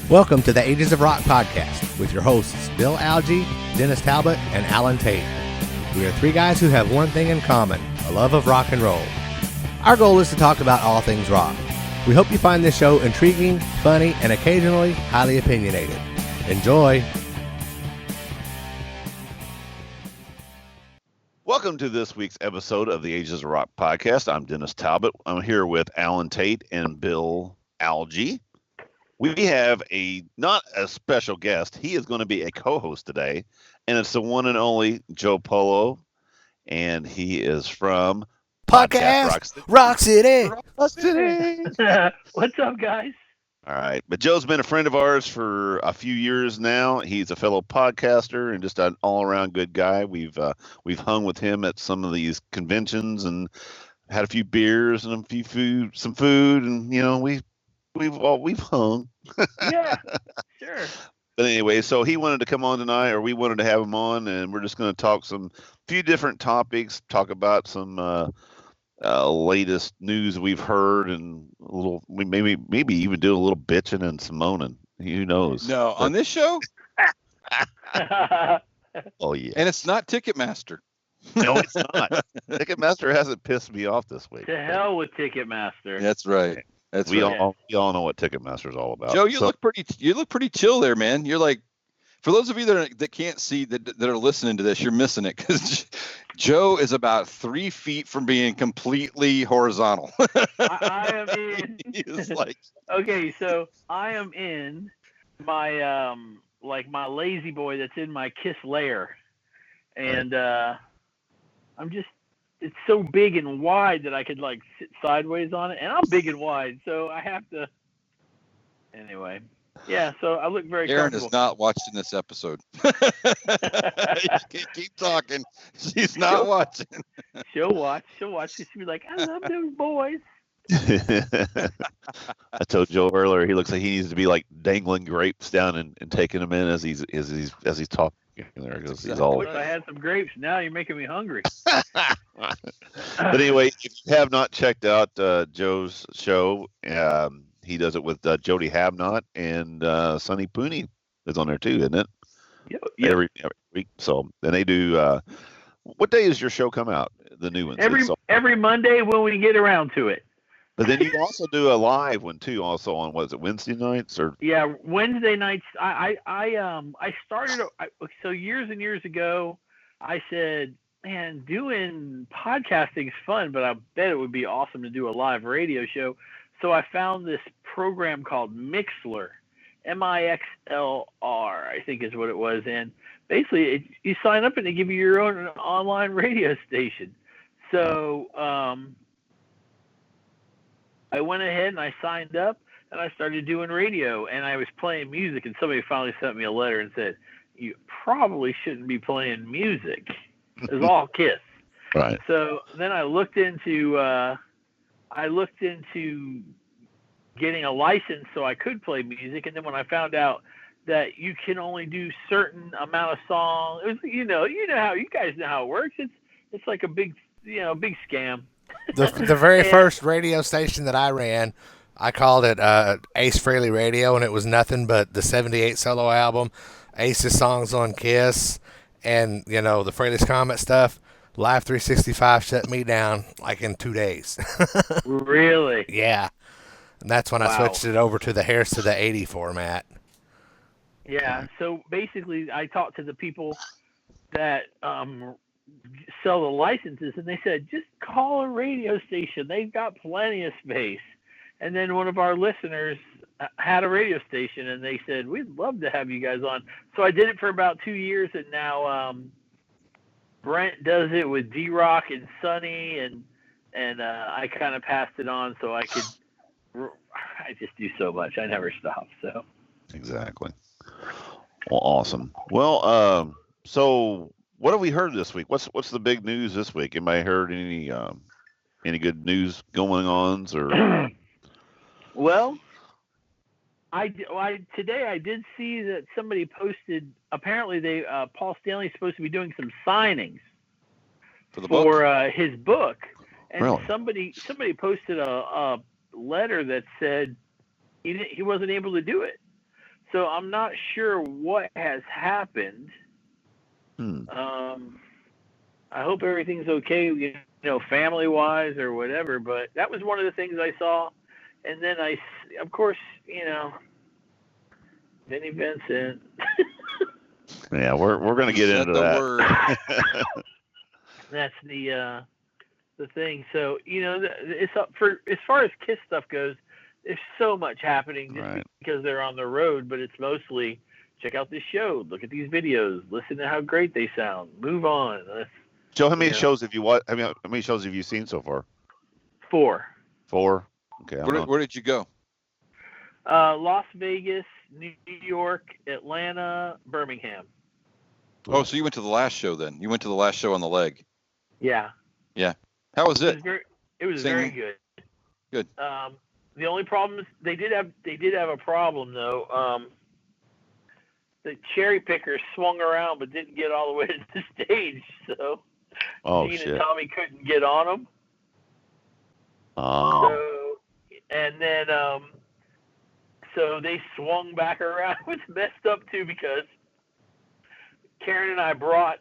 Welcome to the Ages of Rock podcast with your hosts Bill Algie, Dennis Talbot, and Alan Tate. We are three guys who have one thing in common, a love of rock and roll. Our goal is to talk about all things rock. We hope you find this show intriguing, funny, and occasionally highly opinionated. Enjoy! Welcome to this week's episode of the Ages of Rock podcast. I'm Dennis Talbot. I'm here with Alan Tate and Bill Algie. We have not a special guest. He is going to be a co-host today, and it's the one and only Joe Polo, and he is from Podcast Rock City. Rock City. What's up, guys? All right, but Joe's been a friend of ours for a few years now. He's a fellow podcaster and just an all-around good guy. We've hung with him at some of these conventions and had a few beers and some food, and you know we've hung. Yeah, sure. But anyway, so he wanted to come on tonight, or we wanted to have him on, and we're just going to talk few different topics, talk about some latest news we've heard, and maybe even do a little bitching and some moaning. Who knows? No, on this show? Oh yeah. And it's not Ticketmaster. No, it's not. Ticketmaster hasn't pissed me off this week. To hell with Ticketmaster. That's right. We all know what Ticketmaster is all about. Joe, you look pretty chill there, man. You're like, for those of you that can't see that are listening to this, you're missing it because Joe is about 3 feet from being completely horizontal. I am in. He's like, okay, so I am in my my lazy boy that's in my Kiss lair, and I'm just. It's so big and wide that I could like sit sideways on it, and I'm big and wide, so I have to. Anyway, yeah. So I look very. Erin comfortable. is not watching this episode. Keep talking. She's not watching. She'll watch. She'll be like, I love those boys. I told Joe earlier he looks like he needs to be like dangling grapes down and taking them in as he's talking. There, he's all. I wish I had some grapes. Now you're making me hungry. But anyway, if you have not checked out Joe's show, he does it with Jody Habnot and Sonny Pooney is on there too, isn't it? Yep. Every week. So then they do. What day does your show come out? The new one. Every Monday when we get around to it. But then you also do a live one too, also on Wednesday nights or? Yeah, Wednesday nights. I started so years and years ago. I said, man, doing podcasting is fun, but I bet it would be awesome to do a live radio show. So I found this program called Mixlr, Mixlr, I think is what it was, and basically you sign up and they give you your own online radio station. So I went ahead and I signed up and I started doing radio, and I was playing music, and somebody finally sent me a letter and said, you probably shouldn't be playing music. It was all Kiss. Right. So then I looked into getting a license so I could play music, and then when I found out that you can only do certain amount of songs, it was, you know how you guys know how it works. It's like a big scam. The very first radio station that I ran, I called it Ace Frehley Radio, and it was nothing but the 78 solo album, Ace's songs on Kiss, and, the Frehley's Comet stuff. Live 365 shut me down like in 2 days. Really? Yeah. And that's when I switched it over to the Here's to the 80 format. Yeah, so basically I talked to the people that sell the licenses, and they said, just call a radio station. They've got plenty of space. And then one of our listeners had a radio station, and they said, we'd love to have you guys on. So I did it for about 2 years, and now Brent does it with D-Rock and Sonny, and I kind of passed it on so I just do so much. I never stop. So exactly. Well, awesome. Well, so what have we heard this week? What's the big news this week? Anybody heard any good news going on? Or well, today I did see that somebody posted. Apparently, Paul Stanley's supposed to be doing some signings. For the book? His book, and Really? somebody posted a letter that said he wasn't able to do it. So I'm not sure what has happened. I hope everything's okay, you know, family wise or whatever. But that was one of the things I saw, and then of course, you know, Vinnie Vincent. Yeah, we're gonna get into the that. word. That's the thing. So you know, it's up for as far as KISS stuff goes. There's so much happening just Right. because they're on the road, but it's mostly check out this show, look at these videos, listen to how great they sound, move on. Joe, how many shows have you watched? I mean, how many shows have you seen so far? 4. 4. Okay. Where did you go? Las Vegas, New York, Atlanta, Birmingham. Oh, so you went to the last show then? You went to the last show on the leg? Yeah. Yeah. How was it? It was very good. Good. The only problem is they did have a problem though. The cherry pickers swung around but didn't get all the way to the stage, so Gene and Tommy couldn't get on them. Oh. So, and then so they swung back around. It was messed up too because Karen and I brought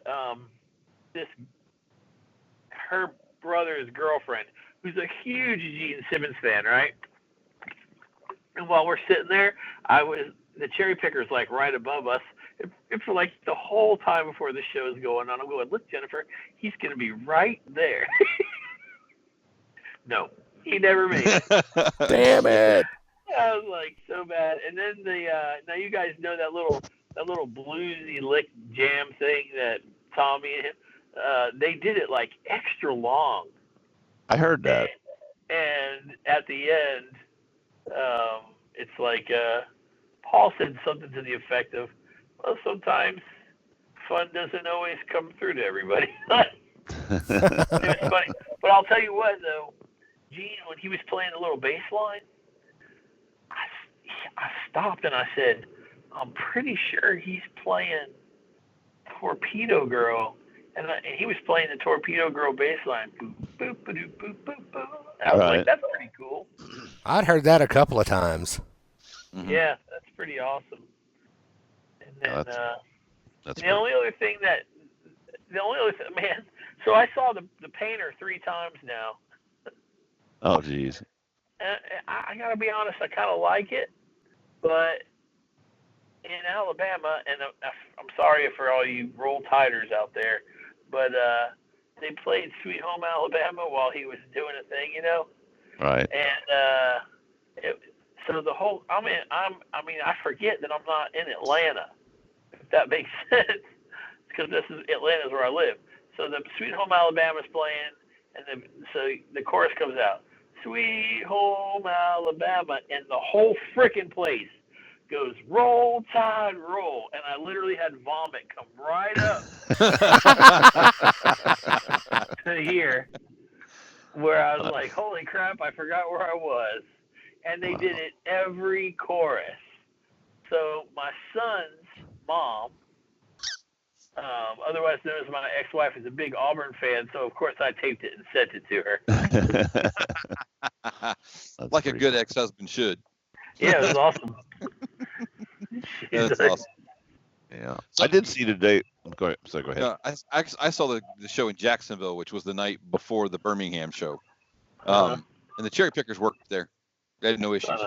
her brother's girlfriend, who's a huge Gene Simmons fan, right? And while we're sitting there, the cherry picker's like right above us. And for like the whole time before the show's going on, I'm going, look, Jennifer, he's going to be right there. No, he never made it. Damn it. I was like, so bad. And then now you guys know that little bluesy lick jam thing that Tommy and him, they did it like extra long. I heard that. And at the end, it's like Paul said something to the effect of, well, sometimes fun doesn't always come through to everybody. It was funny. But I'll tell you what, though, Gene, when he was playing the little bass line, I stopped and I said, I'm pretty sure he's playing Torpedo Girl. And he was playing the Torpedo Girl bass line. Boop, boop, boop, boop, boop, boop. I was like, that's pretty cool. I'd heard that a couple of times. Mm-hmm. Yeah, that's pretty awesome. And then that's the only other thing, man, so I saw the Painter 3 times now. Oh, geez. I got to be honest, I kind of like it, but in Alabama, and I'm sorry for all you Roll Tiders out there, but they played Sweet Home Alabama while he was doing a thing, you know? Right. And so the whole, I forget that I'm not in Atlanta, if that makes sense, because Atlanta's where I live. So the Sweet Home Alabama's playing, and so the chorus comes out, Sweet Home Alabama, and the whole frickin' place goes, Roll Tide, roll. And I literally had vomit come right up to here, where I was like, holy crap, I forgot where I was. And they did it every chorus. So my son's mom, otherwise known as my ex-wife, is a big Auburn fan, so of course I taped it and sent it to her. Like a good ex-husband should. Yeah, it was awesome. That's awesome. Yeah, so, I did see today. Go ahead. So go ahead. I saw the show in Jacksonville, which was the night before the Birmingham show, and the cherry pickers worked there. They had no issues.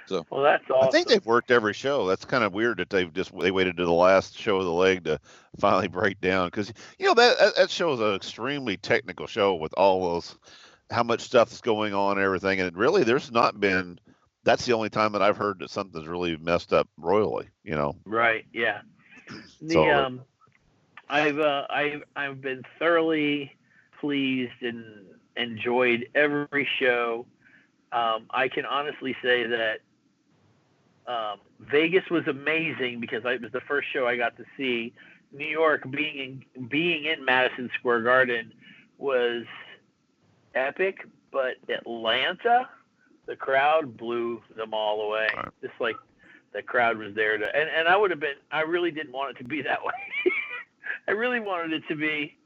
So, well, that's awesome. I think they've worked every show. That's kind of weird that they waited to the last show of the leg to finally break down, because you know that show is an extremely technical show with all those, how much stuff's going on and everything, and really there's not been. That's the only time that I've heard that something's really messed up royally, you know. Right. Yeah. I've been thoroughly pleased and enjoyed every show. I can honestly say that Vegas was amazing because it was the first show I got to see. New York, being in Madison Square Garden, was epic, but Atlanta, the crowd blew them all away. Right. Just like the crowd was there to, and I would have been. I really didn't want it to be that way. I really wanted it to be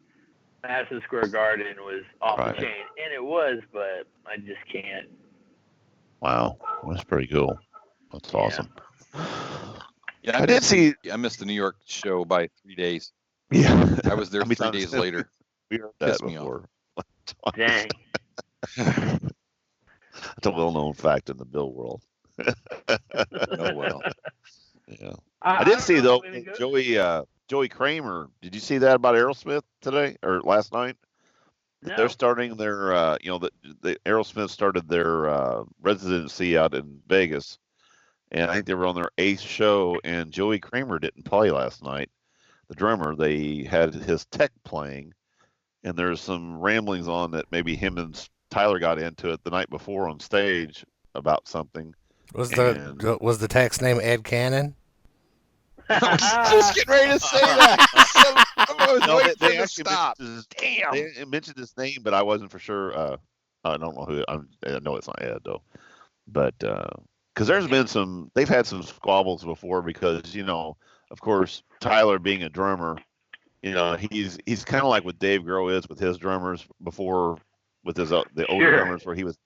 Madison Square Garden was off Right. the chain, and it was, but I just can't. Wow, that's pretty cool. That's Yeah. awesome. Yeah, I did see. I missed the New York show by 3 days. Yeah, I was there How many 3 times days have later. We heard that Pissed me off. before. Dang. That's a well-known fact in the Bill world. Oh well. Yeah. I did don't see know though, if I'm gonna go. Joey Kramer. Did you see that about Aerosmith today or last night? No. They're starting their, the Aerosmith started their residency out in Vegas, and I think they were on their 8th show. And Joey Kramer didn't play last night. The drummer, they had his tech playing, and there's some ramblings on that maybe him and Tyler got into it the night before on stage about something. Was the tech's name Ed Cannon? I was just getting ready to say that. I was No, waiting for they him to actually stop. Damn. They mentioned his name, but I wasn't for sure. I don't know who. I know it's not Ed though, but because they've had some squabbles before because of course Tyler being a drummer, he's kind of like what Dave Grohl is with his drummers before with the older Sure. drummers where he was.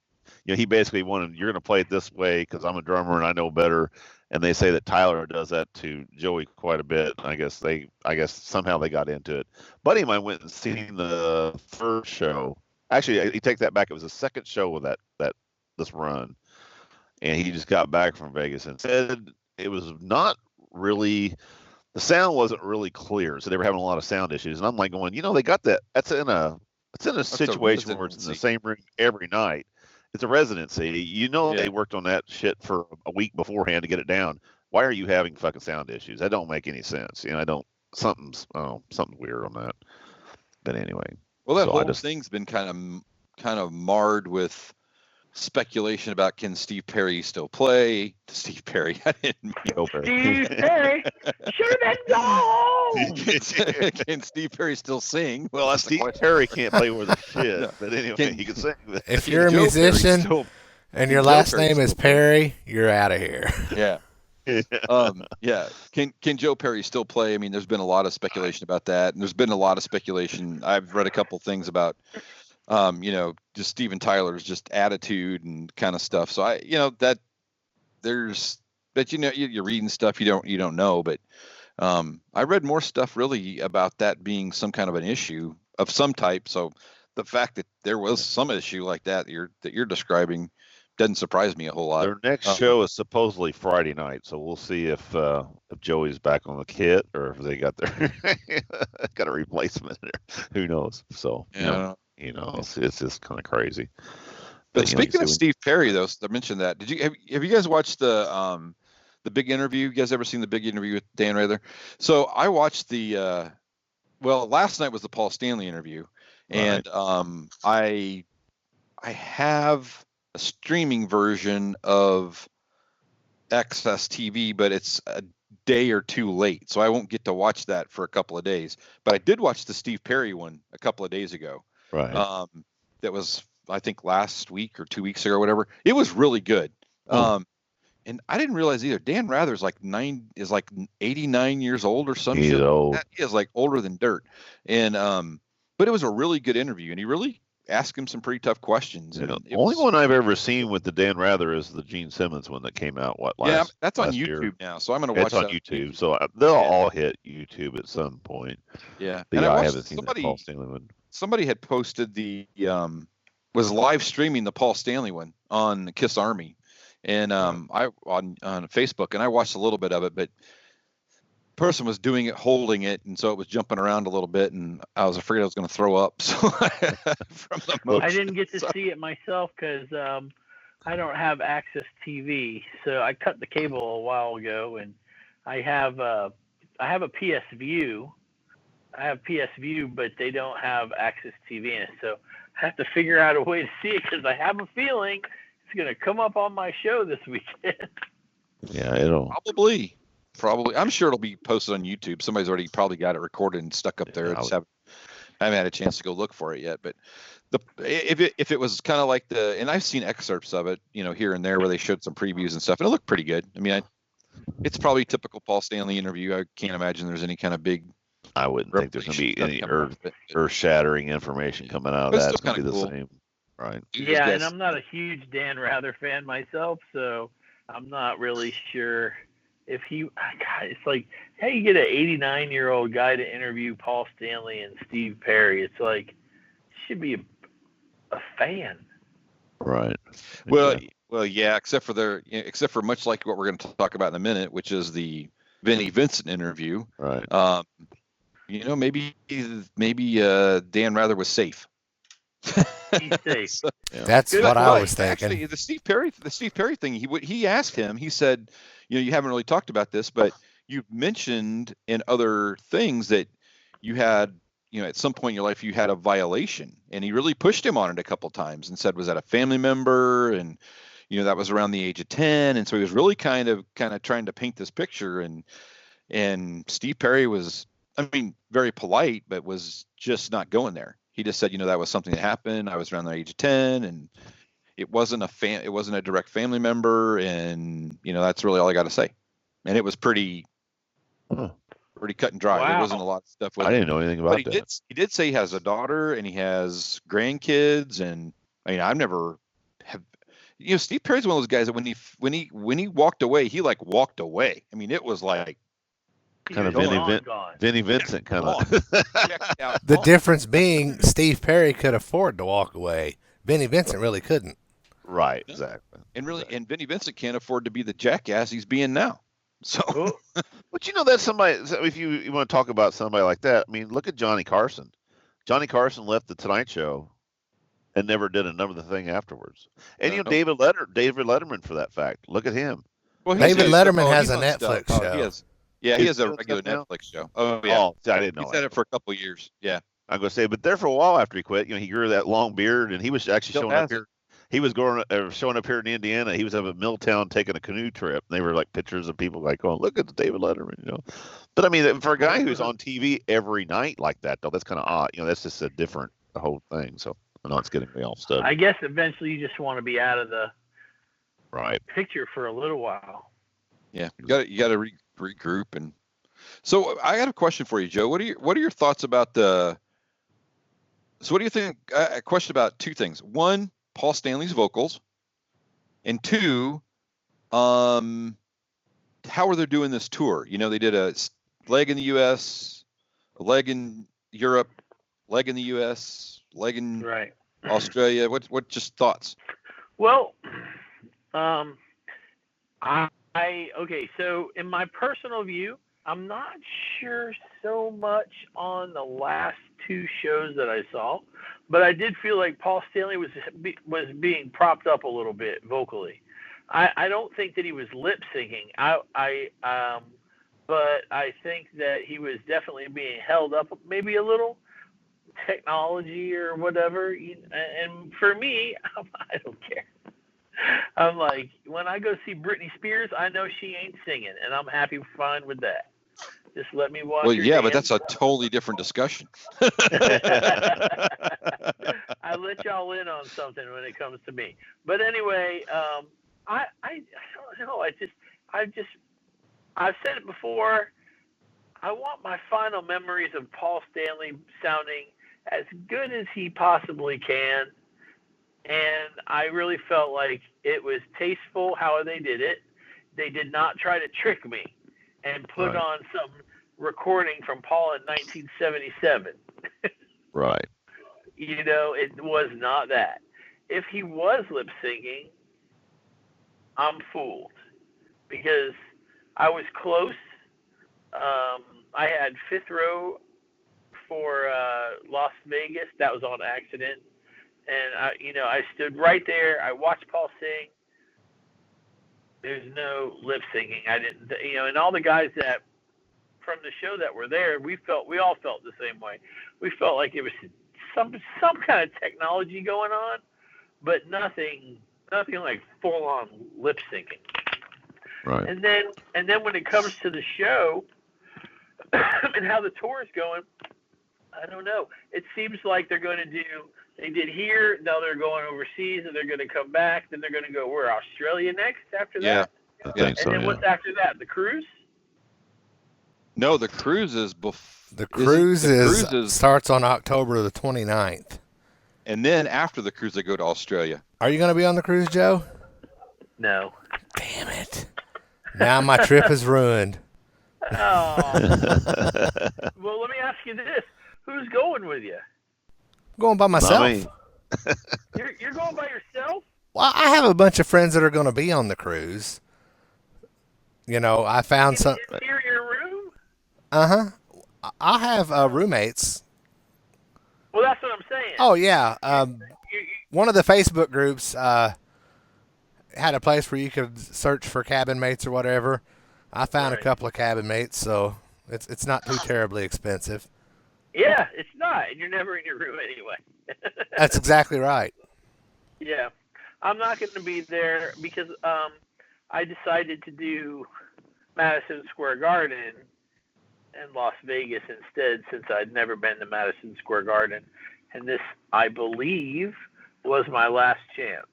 He basically wanted, you're going to play it this way because I'm a drummer and I know better. And they say that Tyler does that to Joey quite a bit. I guess somehow they got into it. Buddy of mine went and seen the first show. Actually, he take that back. It was the second show of this run, and he just got back from Vegas and said it was not really. The sound wasn't really clear, so they were having a lot of sound issues. And I'm like going, they got that. It's in a situation where it's in the same room every night. It's a residency. Yeah. They worked on that shit for a week beforehand to get it down. Why are you having fucking sound issues? That don't make any sense. Something's weird on that. But anyway. Well, that whole thing's been kind of marred with speculation about can Steve Perry still play? Steve Perry, I didn't mean Joe Perry. Steve Perry, shoot that dog! Can Steve Perry still sing? Well, Steve Perry can't play worth a shit, No. but anyway, he can sing. If you're a Joe musician Perry and your Joe last Perry name is still play. Perry, you're out of here. Yeah. Yeah. Can Joe Perry still play? I mean, there's been a lot of speculation about that, and there's been a lot of speculation. I've read a couple things about, just Steven Tyler's just attitude and kind of stuff. So you're reading stuff you don't know, but I read more stuff really about that being some kind of an issue of some type. So the fact that there was some issue like that you're describing doesn't surprise me a whole lot. Their next show is supposedly Friday night, so we'll see if Joey's back on the kit or if they got got a replacement there. Who knows? So it's just kind of crazy. But speaking of Steve Perry, though, I mentioned that. Have you guys watched the big interview? You guys ever seen the big interview with Dan Rather? So I watched last night was the Paul Stanley interview, and I have a streaming version of Access TV, but it's a day or two late, so I won't get to watch that for a couple of days. But I did watch the Steve Perry one a couple of days ago. Right. That was, I think, last week or 2 weeks ago or whatever. It was really good. And I didn't realize either. Dan Rather is like 89 years old or something. He's old. He is like older than dirt. And but it was a really good interview, and he really asked him some pretty tough questions. And the only one I've ever seen with the Dan Rather is the Gene Simmons one that came out that's on YouTube year. now, so I'm going to watch that. It's on YouTube, so they'll all hit YouTube at some point. Yeah, but and I haven't seen the Paul Stanley one. Somebody had posted was live streaming the Paul Stanley one on Kiss Army, and I on Facebook, and I watched a little bit of it, but person was doing it holding it, and so it was jumping around a little bit, and I was afraid I was going to throw up. So from the motion, I didn't get to see it myself because I don't have Access TV, so I cut the cable a while ago, and I have a PS View. I have PS View, but they don't have Access TV in it, so I have to figure out a way to see it because I have a feeling it's going to come up on my show this weekend. Yeah, it'll Probably. I'm sure it'll be posted on YouTube. Somebody's already probably got it recorded and stuck up there. I haven't had a chance to go look for it yet. But if it was kind of like and I've seen excerpts of it, here and there where they showed some previews and stuff, and it looked pretty good. I mean, it's probably typical Paul Stanley interview. I can't imagine there's any kind of big I wouldn't think there's going to be any Revelation stuff coming out of it. earth-shattering information coming out of But it's that. It's still going to be the kinda cool. same. Right. Yeah, and I'm not a huge Dan Rather fan myself, so I'm not really sure if he. God, it's like, how you get an 89-year-old guy to interview Paul Stanley and Steve Perry? It's like, should be a fan. Right. Well, yeah, except for much like what we're going to talk about in a minute, which is the Vinnie Vincent interview. Right. Maybe Dan Rather was safe. He's safe. So, yeah. That's what I was thinking. Actually, the Steve Perry thing. He asked him. He said, you haven't really talked about this, but you've mentioned in other things that you had, at some point in your life you had a violation, and he really pushed him on it a couple times and said, was that a family member? And that was around the age of 10, and so he was really kind of trying to paint this picture. And Steve Perry was, very polite, but was just not going there. He just said, that was something that happened. I was around the age of 10, and it wasn't a direct family member, and that's really all I got to say. And it was pretty cut and dry. Wow. There wasn't a lot of stuff with I didn't know anything about that. He did say he has a daughter and he has grandkids, and I've never have. Steve Perry's one of those guys that when he walked away, he like walked away. It was like kind of Vinnie Vincent kind of. The difference being Steve Perry could afford to walk away. Vinnie Vincent really couldn't. Right, exactly. And Vinnie Vincent can't afford to be the jackass he's being now. So, but that's somebody. If you want to talk about somebody like that, look at Johnny Carson. Johnny Carson left the Tonight Show and never did another thing afterwards. And David Letterman, for that fact. Look at him. Well, David Letterman has a Netflix show. He has a regular Netflix show. Oh yeah. Oh, I didn't know. He's had it for a couple of years. Yeah. I'm going to say, but there for a while after he quit, he grew that long beard, and he was actually showing up here. He was showing up here in Indiana. He was up at Milltown taking a canoe trip. And they were like pictures of people like going, look at the David Letterman, But for a guy who's on TV every night like that, though, that's kind of odd. That's just a different whole thing. So I know it's getting me all stuck. I guess eventually you just want to be out of the picture for a little while. Yeah, you got to regroup. And so I got a question for you, Joe. What are your thoughts about So what do you think? A question about two things. One, Paul Stanley's vocals, and two, how are they doing this tour? They did a leg in the U.S., a leg in Europe, leg in the U.S., leg in Australia. What just thoughts? Well, okay. So in my personal view, I'm not sure so much on the last two shows that I saw, but I did feel like Paul Stanley was being propped up a little bit vocally. I don't think that he was lip syncing. But I think that he was definitely being held up maybe a little, technology or whatever. And for me, I don't care. I'm like, when I go see Britney Spears, I know she ain't singing, and I'm fine with that. Just let me watch. Well, yeah, but that's a totally different discussion. I let y'all in on something when it comes to me. But anyway, I don't know. I've said it before. I want my final memories of Paul Stanley sounding as good as he possibly can. And I really felt like it was tasteful how they did it. They did not try to trick me and put on some recording from Paul in 1977. Right. It was not that. If he was lip syncing, I'm fooled because I was close. I had fifth row for Las Vegas. That was on accident. And I stood right there. I watched Paul sing. There's no lip syncing. I didn't, and all the guys that from the show that were there, we all felt the same way. We felt like it was some kind of technology going on, but nothing like full on lip syncing. Right. And then when it comes to the show and how the tour is going, I don't know. It seems like they're going to do. They did here. Now they're going overseas, and they're going to come back. Then they're going to go where? Australia next after that. I think so. And then what's after that? The cruise? No, the cruise is The cruise starts on October the 29th. And then after the cruise, they go to Australia. Are you going to be on the cruise, Joe? No. Damn it. Now my trip is ruined. Oh. Well, let me ask you this. Who's going with you? I'm going by myself. Not me. You're going by yourself? Well, I have a bunch of friends that are going to be on the cruise. You know, I found some. Here in your room? Uh-huh. I have roommates. Well, that's what I'm saying. Oh, yeah. One of the Facebook groups had a place where you could search for cabin mates or whatever. I found a couple of cabin mates, so it's not too terribly expensive. Yeah, it's not, and you're never in your room anyway. That's exactly right. Yeah. I'm not going to be there because I decided to do Madison Square Garden and Las Vegas instead, since I'd never been to Madison Square Garden. And this, I believe, was my last chance.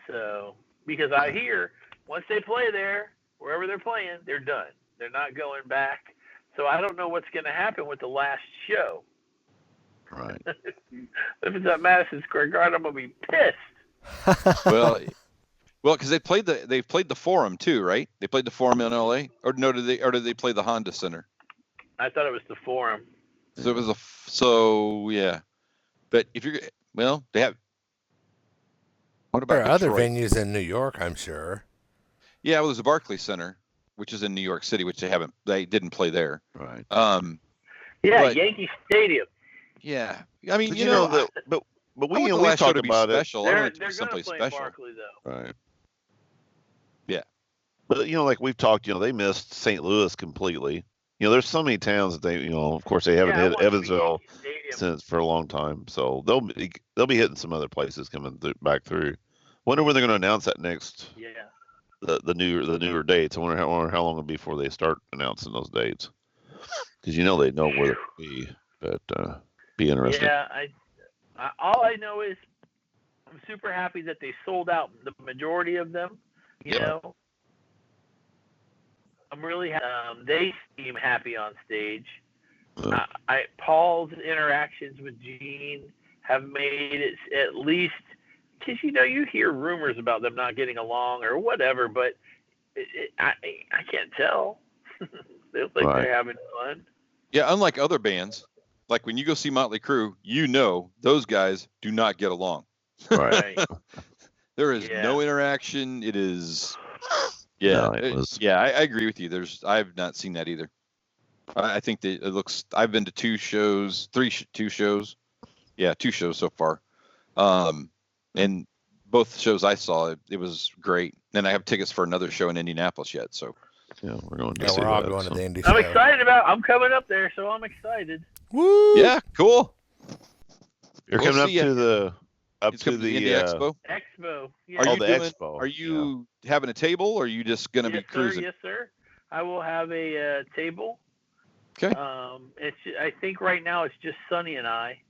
So, because I hear once they play there, wherever they're playing, they're done. They're not going back. So I don't know what's going to happen with the last show. Right. If it's at Madison Square Garden, I'm going to be pissed. Well, because they played the Forum too, right? They played the Forum in LA, or no? Did they play the Honda Center? I thought it was the Forum. So it was yeah. But if you're they have. What about There are other Detroit? venues in New York, I'm sure. Yeah, well, there's the Barclays Center, which is in New York City, which they didn't play there. Right. Yeah, but- Yankee Stadium. Yeah, I mean, But you know, that, but I want we the we've last show talked to be about it. special. I They're want it to be going to someplace play special. Barkley, though. Right. Yeah. But like we've talked, they missed St. Louis completely. There's so many towns that they, of course they haven't I hit want to be Evansville Yankee Stadium. since for a long time. So they'll be hitting some other places coming back through. Wonder when they're going to announce that next. Yeah. The newer dates. I wonder how long it'll be before they start announcing those dates. Because they know where they'll be, but be interesting. Yeah, all I know is I'm super happy that they sold out the majority of them. You know, I'm really they seem happy on stage. Paul's interactions with Gene have made it at least, because you hear rumors about them not getting along or whatever, but I can't tell. They look like they're having fun. Yeah, unlike other bands, like when you go see Motley Crue, those guys do not get along. Right. There is no interaction. It is. Yeah, I agree with you. I've not seen that either. I think that it looks. I've been to two shows. Yeah, 2 shows so far. And both shows I saw, it was great. And I have tickets for another show in Indianapolis yet. So yeah, we're going to Yeah, see we're all that, going so. to the Indy I'm show. excited I'm coming up there, so I'm excited. Woo! yeah, cool. You're We'll coming up see ya. to the It's coming to the Indy Expo. Expo. Yeah. Are you the doing? Expo. Are you having a table, or are you just going to be cruising? Yes, sir. I will have a table. Okay. I think right now it's just Sonny and I,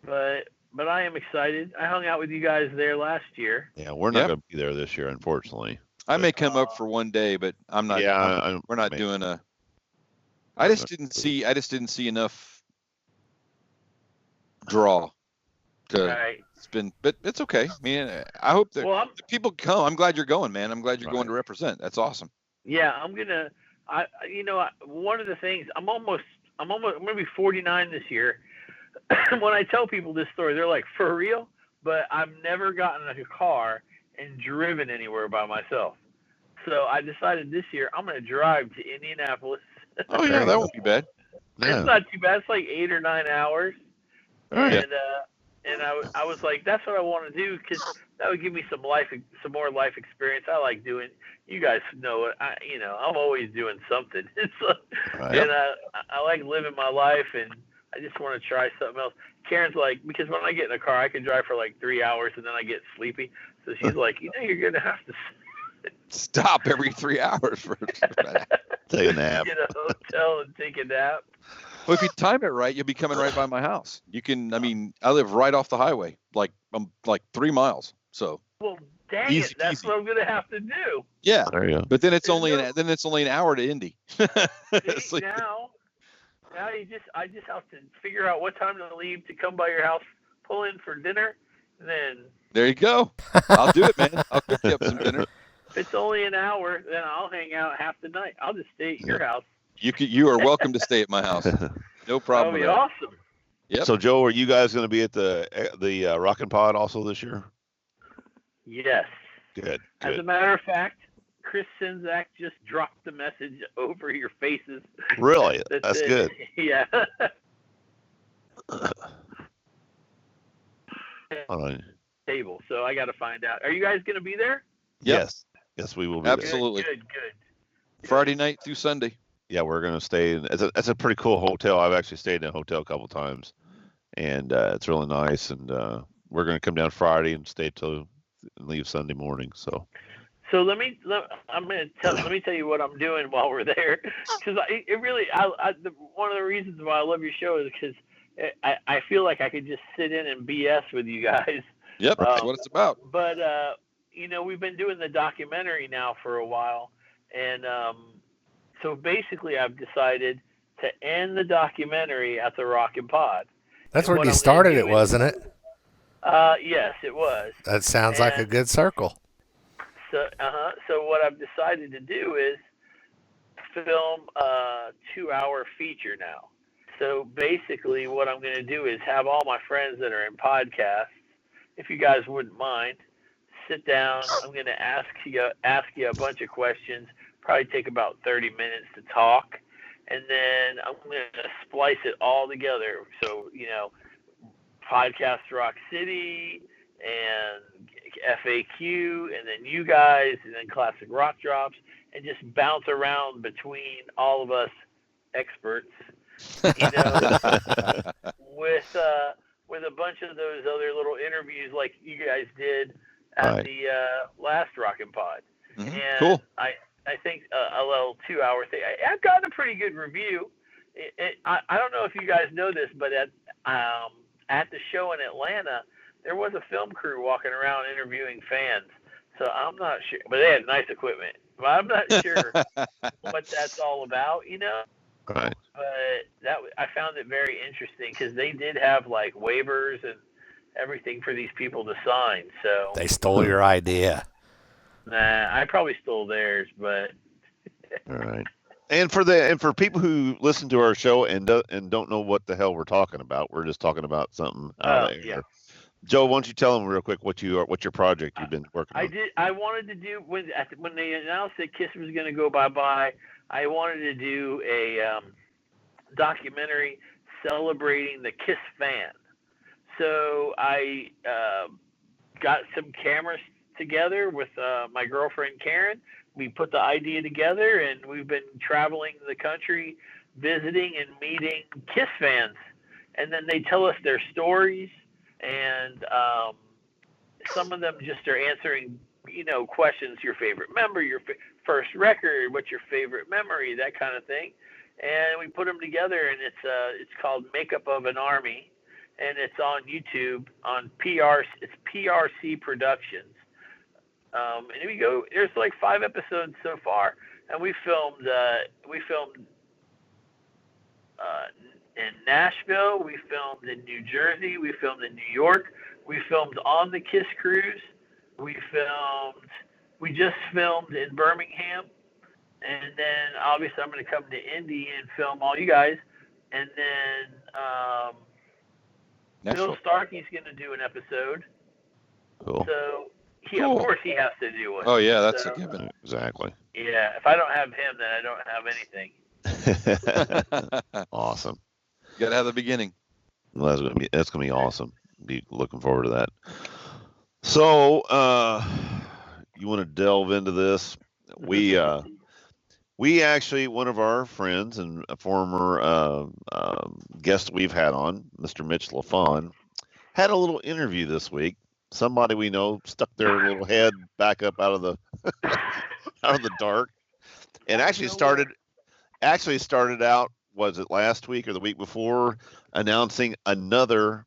but I am excited. I hung out with you guys there last year. Yeah, we're not going to be there this year, unfortunately. I may come up for one day, but I'm not. Yeah, we're not doing a. I just didn't see enough draw to spin, but it's okay. I mean, I hope that people come. I'm glad you're going, man. I'm glad you're going to represent. That's awesome. Yeah, I'm gonna. One of the things I'm gonna be 49 this year. When I tell people this story, they're like, "For real?" But I've never gotten in a car and driven anywhere by myself. So I decided this year I'm going to drive to Indianapolis. Oh yeah, that won't be bad. Yeah. It's not too bad. It's like 8 or 9 hours. Right. And I was like, that's what I want to do, because that would give me some more life experience. I like doing. You guys know it. I'm always doing something. And I like living my life, and I just want to try something else. Karen's like, because when I get in a car, I can drive for like 3 hours and then I get sleepy. So she's like, you're gonna have to stop every 3 hours for take a nap. Get a hotel and take a nap. Well, if you time it right, you'll be coming right by my house. You can. I mean, I live right off the highway, like 3 miles. So. Well, Dang Easy it! That's peasy. what I'm gonna have to do. Yeah, There you go. but then it's only an hour to Indy. It's See, like- now I just have to figure out what time to leave to come by your house, pull in for dinner, and then there you go. I'll do it, man. I'll cook you up some dinner. if it's only an hour, then I'll hang out half the night. I'll just stay at your house. You are welcome to stay at my house. No problem. That'll be with that. awesome. Yep. So, Joe, are you guys going to be at the Rockin' Pod also this year? Yes. Good. As a matter of fact, Chris Sinzak just dropped the message over your faces. Really? that That's said- good. Yeah. All right. Table. So I got to find out. Are you guys going to be there? Yep. Yes, we will be there. Absolutely. Good. Friday night through Sunday. Yeah, we're going to stay in. It's a pretty cool hotel. I've actually stayed in a hotel a couple times, and it's really nice. And we're going to come down Friday and stay till leave Sunday morning. So let me tell you what I'm doing while we're there, because one of the reasons why I love your show is because I feel like I could just sit in and BS with you guys. Yep, that's what it's about. But we've been doing the documentary now for a while, and so basically I've decided to end the documentary at the Rockin' Pod. That's And where what you I'm started gonna it, do is- wasn't it? Yes, it was. That sounds like a And- good circle. So what I've decided to do is film a 2-hour feature now. So basically what I'm going to do is have all my friends that are in podcasts, if you guys wouldn't mind, sit down. I'm going to ask you a bunch of questions, probably take about 30 minutes to talk. And then I'm going to splice it all together. So, Podcast Rock City and FAQ, and then you guys, and then Classic Rock Drops, and just bounce around between all of us experts, with a bunch of those other little interviews like you guys did at the last Rockin' Pod. Mhm. And Cool. I think a little 2-hour thing. I've gotten a pretty good review. I don't know if you guys know this, but at the show in Atlanta, there was a film crew walking around interviewing fans. So I'm not sure, but they had nice equipment. But I'm not sure what that's all about, right. But I found it very interesting because they did have like waivers and everything for these people to sign. So They stole your idea. nah, I probably stole theirs, but All right. And for people who listen to our show and don't know what the hell we're talking about, we're just talking about something out of yeah. Joe, why don't you tell them real quick what's your project you've been working on? I wanted to do when they announced that KISS was going to go bye-bye. I wanted to do a documentary celebrating the KISS fan. So I got some cameras together with my girlfriend Karen. We put the idea together, and we've been traveling the country, visiting and meeting KISS fans. And then they tell us their stories, and some of them just are answering, questions, your favorite member, your first record, what's your favorite memory, that kind of thing. And we put them together, and it's called Makeup of an Army, and it's on YouTube on it's PRC Productions. And here we go. There's like 5 episodes so far, and we filmed in Nashville, we filmed in New Jersey, we filmed in New York, we filmed on the KISS cruise, we just filmed in Birmingham, and then obviously I'm going to come to Indy and film all you guys, and then Bill Starkey's going to do an episode. Cool. So Cool. Of course he has to do one. Oh yeah, that's a given. Exactly. Yeah, if I don't have him, then I don't have anything. Awesome. You gotta have the beginning. Well, that's gonna be awesome. Be looking forward to that. So, you want to delve into this? We actually, one of our friends and a former guest we've had on, Mr. Mitch LaFawn, had a little interview this week. Somebody we know stuck their little head back up out of the dark, and actually started out, was it last week or the week before, announcing another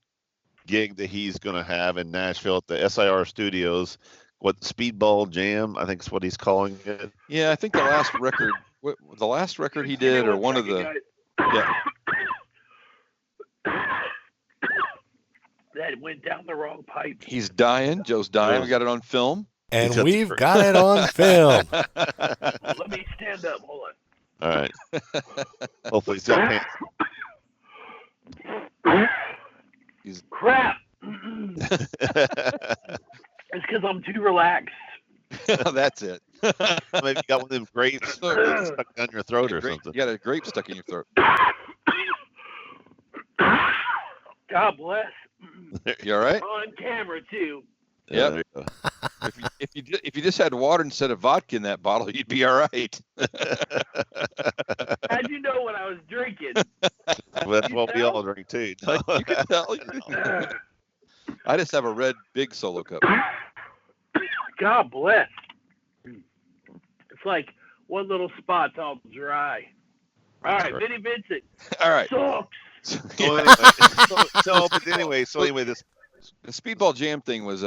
gig that he's going to have in Nashville at the SIR Studios what Speedball Jam, I think is what he's calling it. Yeah, I think the last record he did, or one of the. Yeah. That went down the wrong pipe. He's dying. Joe's dying. We got it on film. And we've got it on film. Let me stand up. Hold on. All right. Hopefully he's got pants. Crap. It's because I'm too relaxed. That's it. Maybe you got one of them grapes stuck down your throat or something. You got a grape stuck in your throat. God bless. You all right? On camera too. Yeah. If you just had water instead of vodka in that bottle, you'd be all right. How'd you know what I was drinking? Well, that's what we all drink too. You can tell. I just have a red big Solo cup. God bless. It's like one little spot's all dry. All right, Vinnie Vincent. All right. Sucks. But anyway, this the Speedball Jam thing was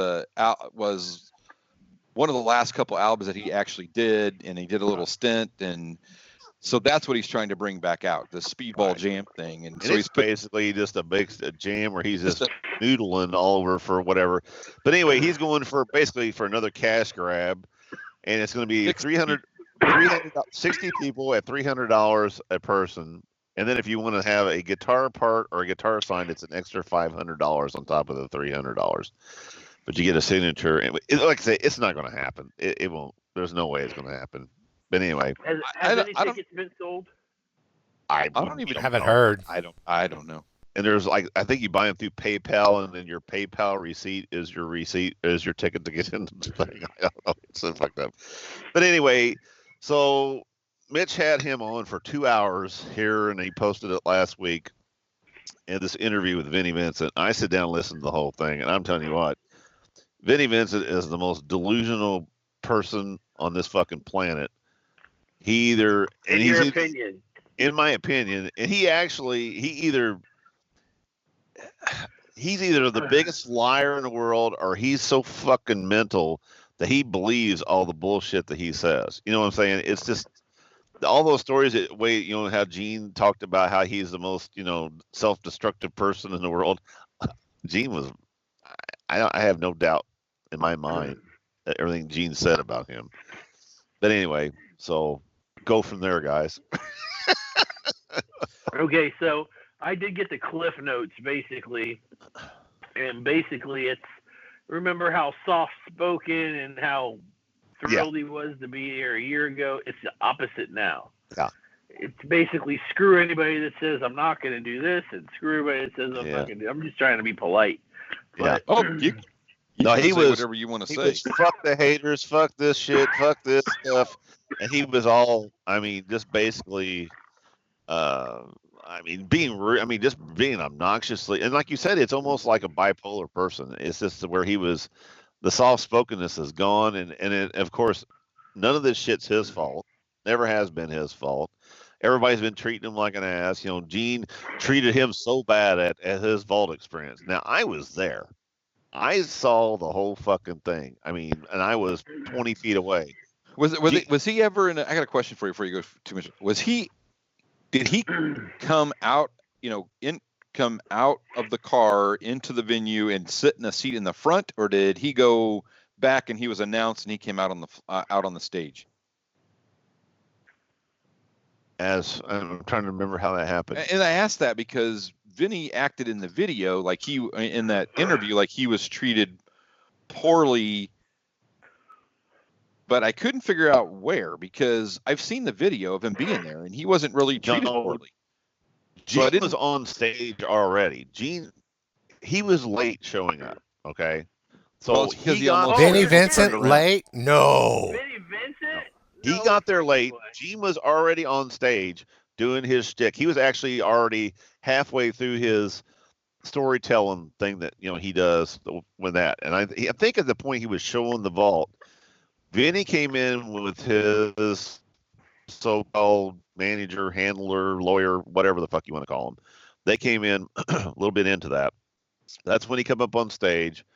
one of the last couple albums that he actually did, and he did a little stint, and so that's what he's trying to bring back out, the Speedball Jam thing. And so he's basically just a big jam where he's just noodling all over for whatever. But anyway, he's going for another cash grab, and it's going to be 360 people at $300 a person. And then if you want to have a guitar part or a guitar sign, it's an extra $500 on top of the $300. But you get a signature. And like I say, it's not going to happen. It won't. There's no way it's going to happen. But anyway, has any tickets been sold? I don't even haven't heard. I don't know. And there's I think you buy them through PayPal, and then your PayPal receipt is your ticket to get into the thing. I don't know. It's so fucked up. But anyway, so Mitch had him on for 2 hours here, and he posted it last week in this interview with Vinnie Vincent. I sit down and listen to the whole thing, and I'm telling you what, Vinnie Vincent is the most delusional person on this fucking planet. In my opinion, and he's either the biggest liar in the world, or he's so fucking mental that he believes all the bullshit that he says. You know what I'm saying? It's just all those stories how Gene talked about how he's the most, self-destructive person in the world. Gene was, I have no doubt in my mind that everything Gene said about him. But anyway, so go from there, guys. Okay, so I did get the Cliff Notes basically, and basically it's, remember how soft-spoken and how thrilled he was to be here a year ago? It's the opposite now. Yeah. It's basically screw anybody that says I'm not going to do this, and screw everybody that says I'm not going to do. I'm just trying to be polite. But, he was whatever you want to say. Fuck the haters, fuck this shit, fuck this stuff, and he was all. Just basically. Just being obnoxiously, and like you said, it's almost like a bipolar person. It's just where the soft-spokenness is gone, and of course, none of this shit's his fault. Never has been his fault. Everybody's been treating him like an ass. Gene treated him so bad at his vault experience. Now, I was there. I saw the whole fucking thing. And I was 20 feet away. Was he ever in? I got a question for you before you go too much. Did he come out, come out of the car into the venue and sit in a seat in the front, or did he go back and he was announced and he came out on the stage? As I'm trying to remember how that happened. And I asked that because Vinnie acted in the video in that interview like he was treated poorly. But I couldn't figure out where, because I've seen the video of him being there, and he wasn't really treated poorly. Gene was on stage already. He was late showing up. Okay, so Vinnie Vincent late? No. Vinnie Vincent? He got there late. Gene was already on stage doing his shtick. He was actually already halfway through his storytelling thing that he does with that. And I think at the point he was showing the vault, Vinny came in with his so-called manager, handler, lawyer, whatever the fuck you want to call him. They came in a little bit into that. That's when he come up on stage.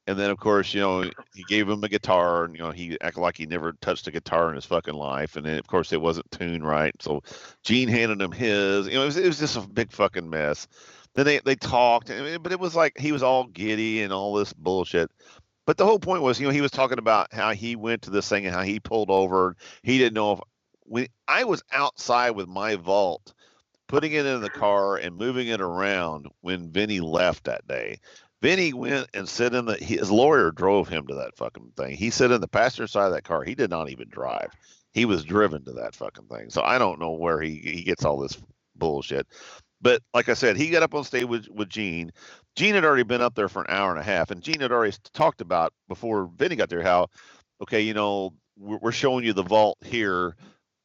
And then, of course, he gave him a guitar, and he acted like he never touched a guitar in his fucking life. And then, of course, it wasn't tuned right. So Gene handed him his. It was just a big fucking mess. Then they talked, but it was like he was all giddy and all this bullshit. But the whole point was, he was talking about how he went to this thing and how he pulled over. He didn't know if when I was outside with my vault, putting it in the car and moving it around when Vinny left that day. Vinny went and sat in his lawyer drove him to that fucking thing. He sat in the passenger side of that car. He did not even drive. He was driven to that fucking thing. So I don't know where he gets all this bullshit. But like I said, he got up on stage with Gene. Gene had already been up there for an hour and a half, and Gene had already talked about before Vinny got there how, okay, we're showing you the vault here.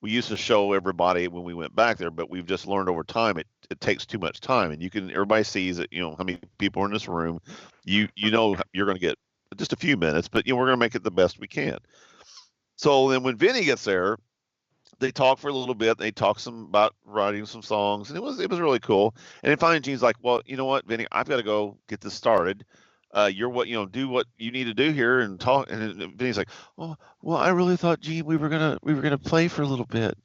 We used to show everybody when we went back there, but we've just learned over time it takes too much time, and everybody sees it. How many people are in this room. You're going to get just a few minutes, but we're going to make it the best we can. So then when Vinny gets there, they talk for a little bit. They talk about writing some songs, and it was really cool. And then finally, Gene's like, "Well, you know what, Vinny, I've got to go get this started. You're do what you need to do here and talk." And Vinny's like, "Oh, well, I really thought, Gene, we were gonna play for a little bit."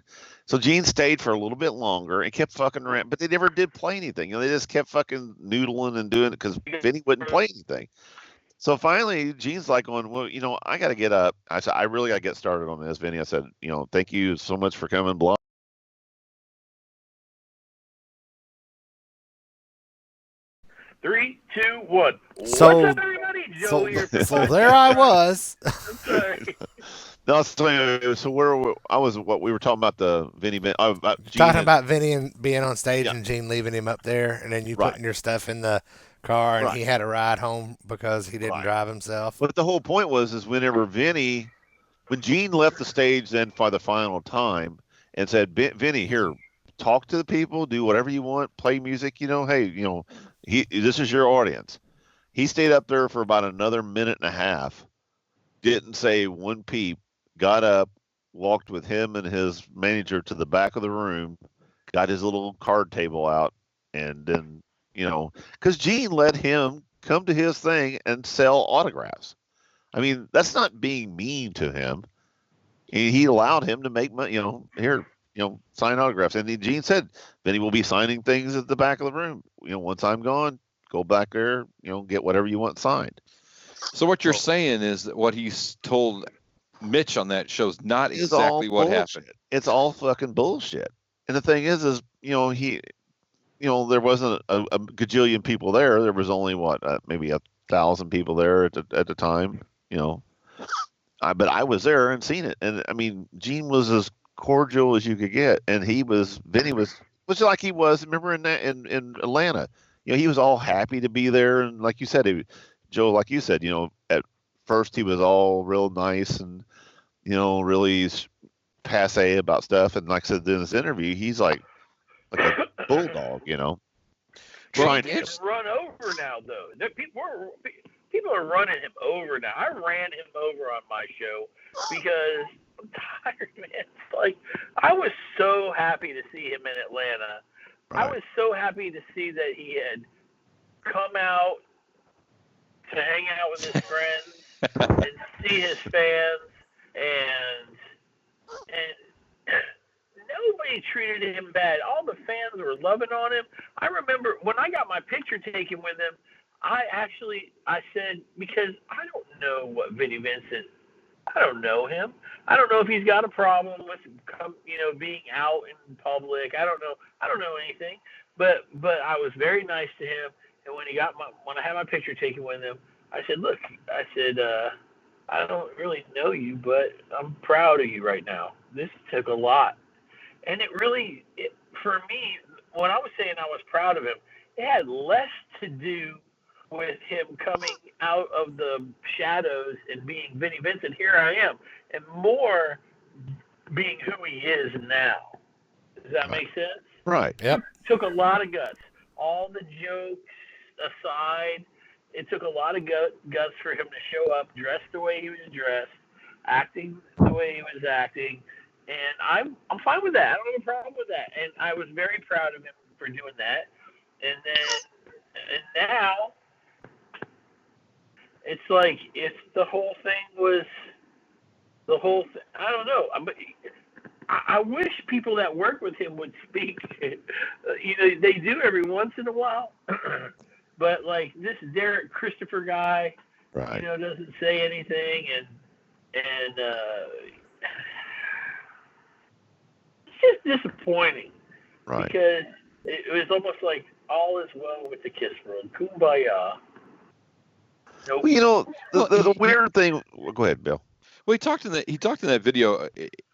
So Gene stayed for a little bit longer and kept fucking around, but they never did play anything. They just kept fucking noodling and doing it because Vinny wouldn't play anything. So finally, Gene's like going, well, I got to get up. I said, I really got to get started on this, Vinny. I said, thank you so much for coming. Blah. 3, 2, 1. So- What's up, everybody? Joe here. So there I was. I'm sorry. No, so what we were talking about the Vinny, about Gene Talking and- about Vinny and being on stage Yeah. and Gene leaving him up there, and then you Right. putting your stuff in the car, and Right. he had a ride home because he didn't Right. drive himself. But the whole point is whenever when Gene left the stage then for the final time and said, Vinny, here, talk to the people, do whatever you want, play music, hey, this is your audience. He stayed up there for about another minute and a half, didn't say one peep, got up, walked with him and his manager to the back of the room, got his little card table out, and then, because Gene let him come to his thing and sell autographs. I mean, that's not being mean to him. He allowed him to make money, here, sign autographs. And Gene said, Vinny will be signing things at the back of the room. Once I'm gone, go back there, get whatever you want signed. So what you're saying is that what he's told Mitch on that show's not It's all exactly what bullshit. happened. It's all fucking bullshit. And the thing is there wasn't a gajillion people there. There was only maybe 1,000 people there at the time, but I was there and seen it. And I mean, Gene was as cordial as you could get. And Vinny was like he was, remember in Atlanta, he was all happy to be there. And like you said, Joe, like you said, at first he was all real nice and, really passe about stuff. And like I said in this interview, he's like a bulldog, trying He's getting run over now, though. People are running him over now. I ran him over on my show because I'm tired, man. It's like I was so happy to see him in Atlanta. Right. I was so happy to see that he had come out to hang out with his friends and see his fans, and nobody treated him bad. All the fans were loving on him. I remember when I got my picture taken with him, I said, because I don't know what Vinnie Vincent, I don't know him. I don't know if he's got a problem with being out in public. I don't know anything. But I was very nice to him. And when I had my picture taken with him, I said, look, I don't really know you, but I'm proud of you right now. This took a lot. And for me, when I was saying I was proud of him, it had less to do with him coming out of the shadows and being Vinnie Vincent, here I am, and more being who he is now. Does that make sense? Right. Yep. Took a lot of guts. All the jokes aside, it took a lot of guts for him to show up, dressed the way he was dressed, acting the way he was acting, and I'm fine with that. I don't have a problem with that, and I was very proud of him for doing that. And now, it's like if the whole thing was the whole thing. I don't know. I wish people that work with him would speak. They do every once in a while, but like this Derek Christopher guy, Right. doesn't say anything, and it's just disappointing. Right. Because it was almost like all is well with the Kiss world. Kumbaya. Nope. Well, the weird thing. Well, go ahead, Bill. Well, he talked in that video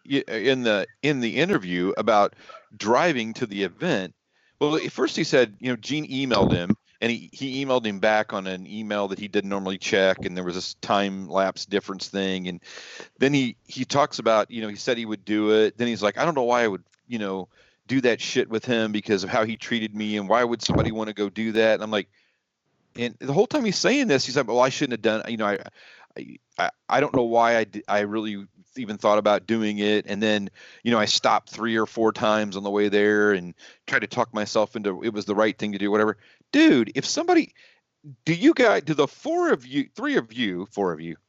in the interview about driving to the event. Well, at first he said, Gene emailed him, and he emailed him back on an email that he didn't normally check, and there was this time lapse difference thing, and then he talks about, he said he would do it. Then he's like, I don't know why I would, do that shit with him because of how he treated me, and why would somebody want to go do that? And I'm like, and the whole time he's saying this, he's like, well, I shouldn't have done, I don't know why I really even thought about doing it. And then, I stopped 3 or 4 times on the way there and tried to talk myself into it was the right thing to do, whatever. Dude, if somebody, do the 4 of you,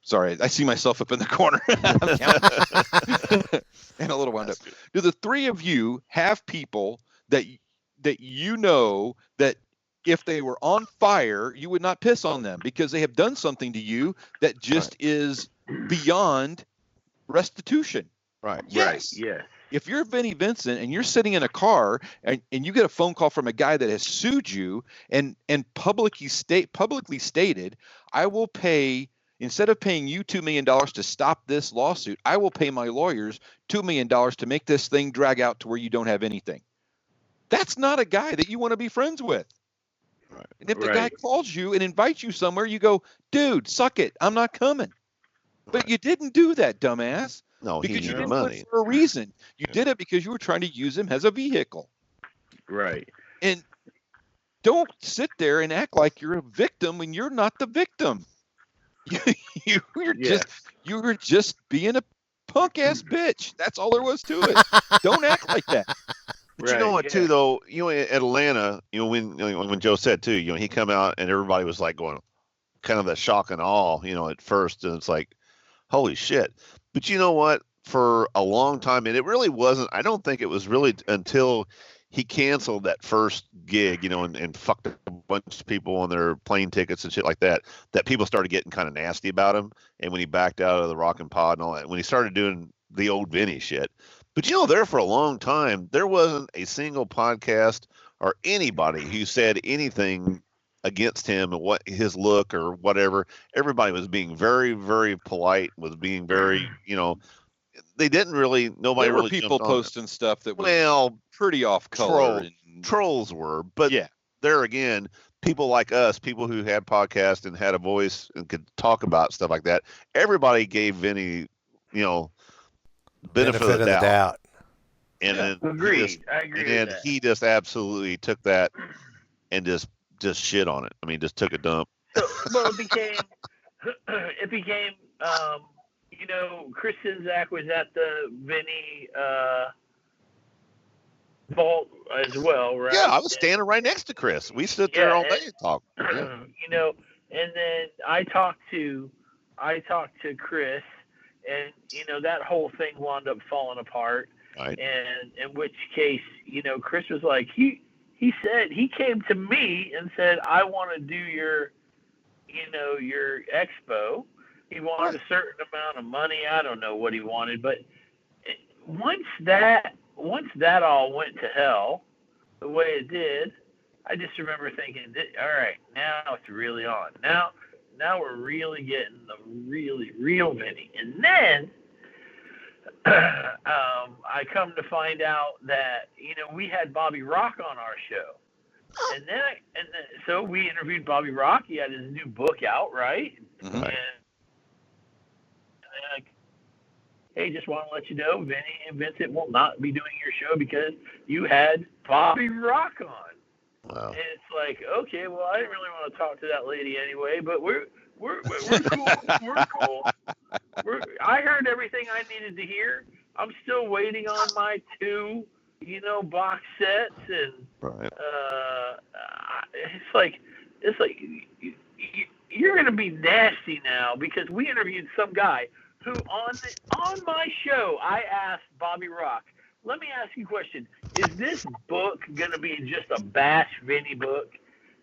sorry, I see myself up in the corner and a little wound up. Do the 3 of you have people that that if they were on fire, you would not piss on them because they have done something to you that just is beyond restitution? Right. Yes. Right. Yes. If you're Vinnie Vincent and you're sitting in a car and you get a phone call from a guy that has sued you and publicly stated, I will pay, instead of paying you $2 million to stop this lawsuit, I will pay my lawyers $2 million to make this thing drag out to where you don't have anything. That's not a guy that you want to be friends with. Right. And if the guy calls you and invites you somewhere, you go, dude, suck it. I'm not coming. But you didn't do that, dumbass. No, because he you needed didn't money do it for a reason. You did it because you were trying to use him as a vehicle. Right. And don't sit there and act like you're a victim when you're not the victim. You were just being a punk ass bitch. That's all there was to it. Don't act like that. But you know what, too, though, at Atlanta, when Joe said, too, he come out and everybody was like going kind of that shock and awe, at first. And it's like, holy shit. But you know what? For a long time, and it really wasn't, I don't think it was really until he canceled that first gig, and fucked a bunch of people on their plane tickets and shit like that, that people started getting kind of nasty about him. And when he backed out of the Rockin' Pod and all that, when he started doing the old Vinny shit. But there for a long time, there wasn't a single podcast or anybody who said anything against him and what his look or whatever. Everybody was being very, very polite, was being very, they didn't really, nobody there were really people posting stuff that was pretty off color. Trolls were, but there again, people like us, people who had podcasts and had a voice and could talk about stuff like that, everybody gave Vinny, benefit of the doubt. And agreed. I agree. And then with that. he just absolutely took that and just shit on it. I mean, just took a dump. So, well, it became, Chris Czynszak was at the Vinny vault as well, right? Yeah, I was standing right next to Chris. We stood there all day and talked. Yeah. And then I talked to Chris, and that whole thing wound up falling apart. Right. And in which case, Chris was like, he said, he came to me and said, I want to do your expo. He wanted a certain amount of money. I don't know what he wanted, but once that all went to hell, the way it did, I just remember thinking, all right, now it's really on. Now we're really getting the really real Vinny. And then I come to find out that we had Bobby Rock on our show, and then so we interviewed Bobby Rock. He had his new book out, right? Mm-hmm. And hey, just want to let you know, Vinny and Vincent will not be doing your show because you had Bobby Rock on. Wow. And it's like, okay, well, I didn't really want to talk to that lady anyway, but we're cool. We're cool. I heard everything I needed to hear. I'm still waiting on my 2, box sets, and right. it's like you're going to be nasty now because we interviewed some guy who on my show I asked Bobby Rock, let me ask you a question. Is this book going to be just a bash Vinnie book?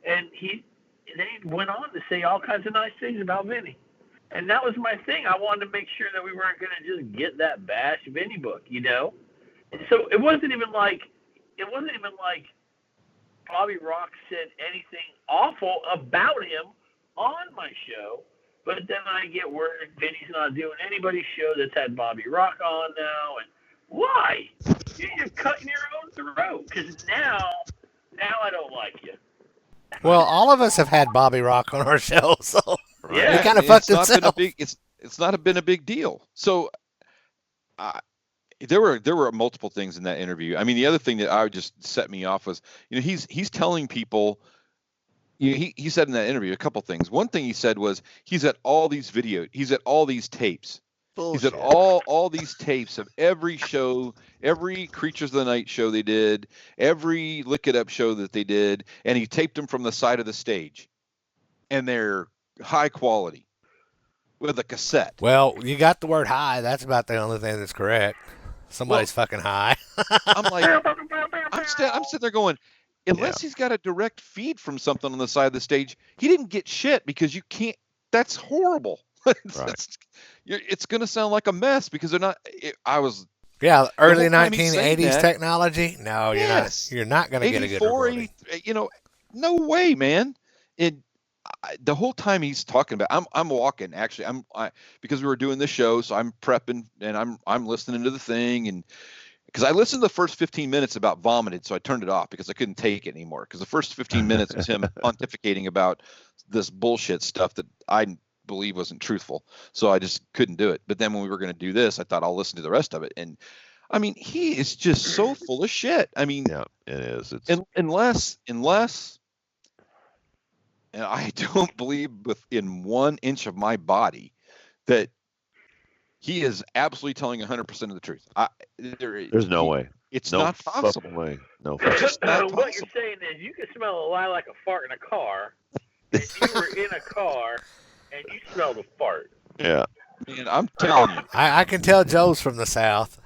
And they went on to say all kinds of nice things about Vinnie. And that was my thing. I wanted to make sure that we weren't going to just get that bash Vinnie book, you know? And so it wasn't even like Bobby Rock said anything awful about him on my show. But then I get word Vinnie's not doing anybody's show that's had Bobby Rock on now. And why? You're cutting your own throat because now I don't like you. Well, all of us have had Bobby Rock on our show, so Yeah. he kind of fucked himself. It's not been a big deal. So there were multiple things in that interview. I mean, the other thing that I would just set me off was, he's telling people, he said in that interview a couple things. One thing he said was he's at all these tapes. Bullshit. He's at all these tapes of every show, every Creatures of the Night show they did, every Lick It Up show that they did, and he taped them from the side of the stage, and they're high quality with a cassette. Well, you got the word high. That's about the only thing that's correct. Somebody's fucking high. I'm like, I'm sitting there going, unless he's got a direct feed from something on the side of the stage, he didn't get shit because you can't. That's horrible. It's going to sound like a mess because they're not. Yeah, early the whole time he's 1980s saying that, technology. No, you're not going to get a good recording. No way, man. The whole time he's talking about, I'm walking actually. Because we were doing this show, so I'm prepping and I'm listening to the thing, and because I listened to the first 15 minutes about vomited, so I turned it off because I couldn't take it anymore. Because the first 15 minutes was him pontificating about this bullshit stuff that I believe wasn't truthful, so I just couldn't do it. But then when we were going to do this, I thought I'll listen to the rest of it, and I mean, he is just so full of shit. I mean, yeah, it is. Unless, and I don't believe within 1 inch of my body that he is absolutely telling 100% of the truth. There's no way. It's no not possible. Fucking way. No. It's not What possible. you're saying is you can smell a lie like a fart in a car, and you were in a car, and you smelled a fart. Yeah. Man, I'm telling you, I can tell Joe's from the South.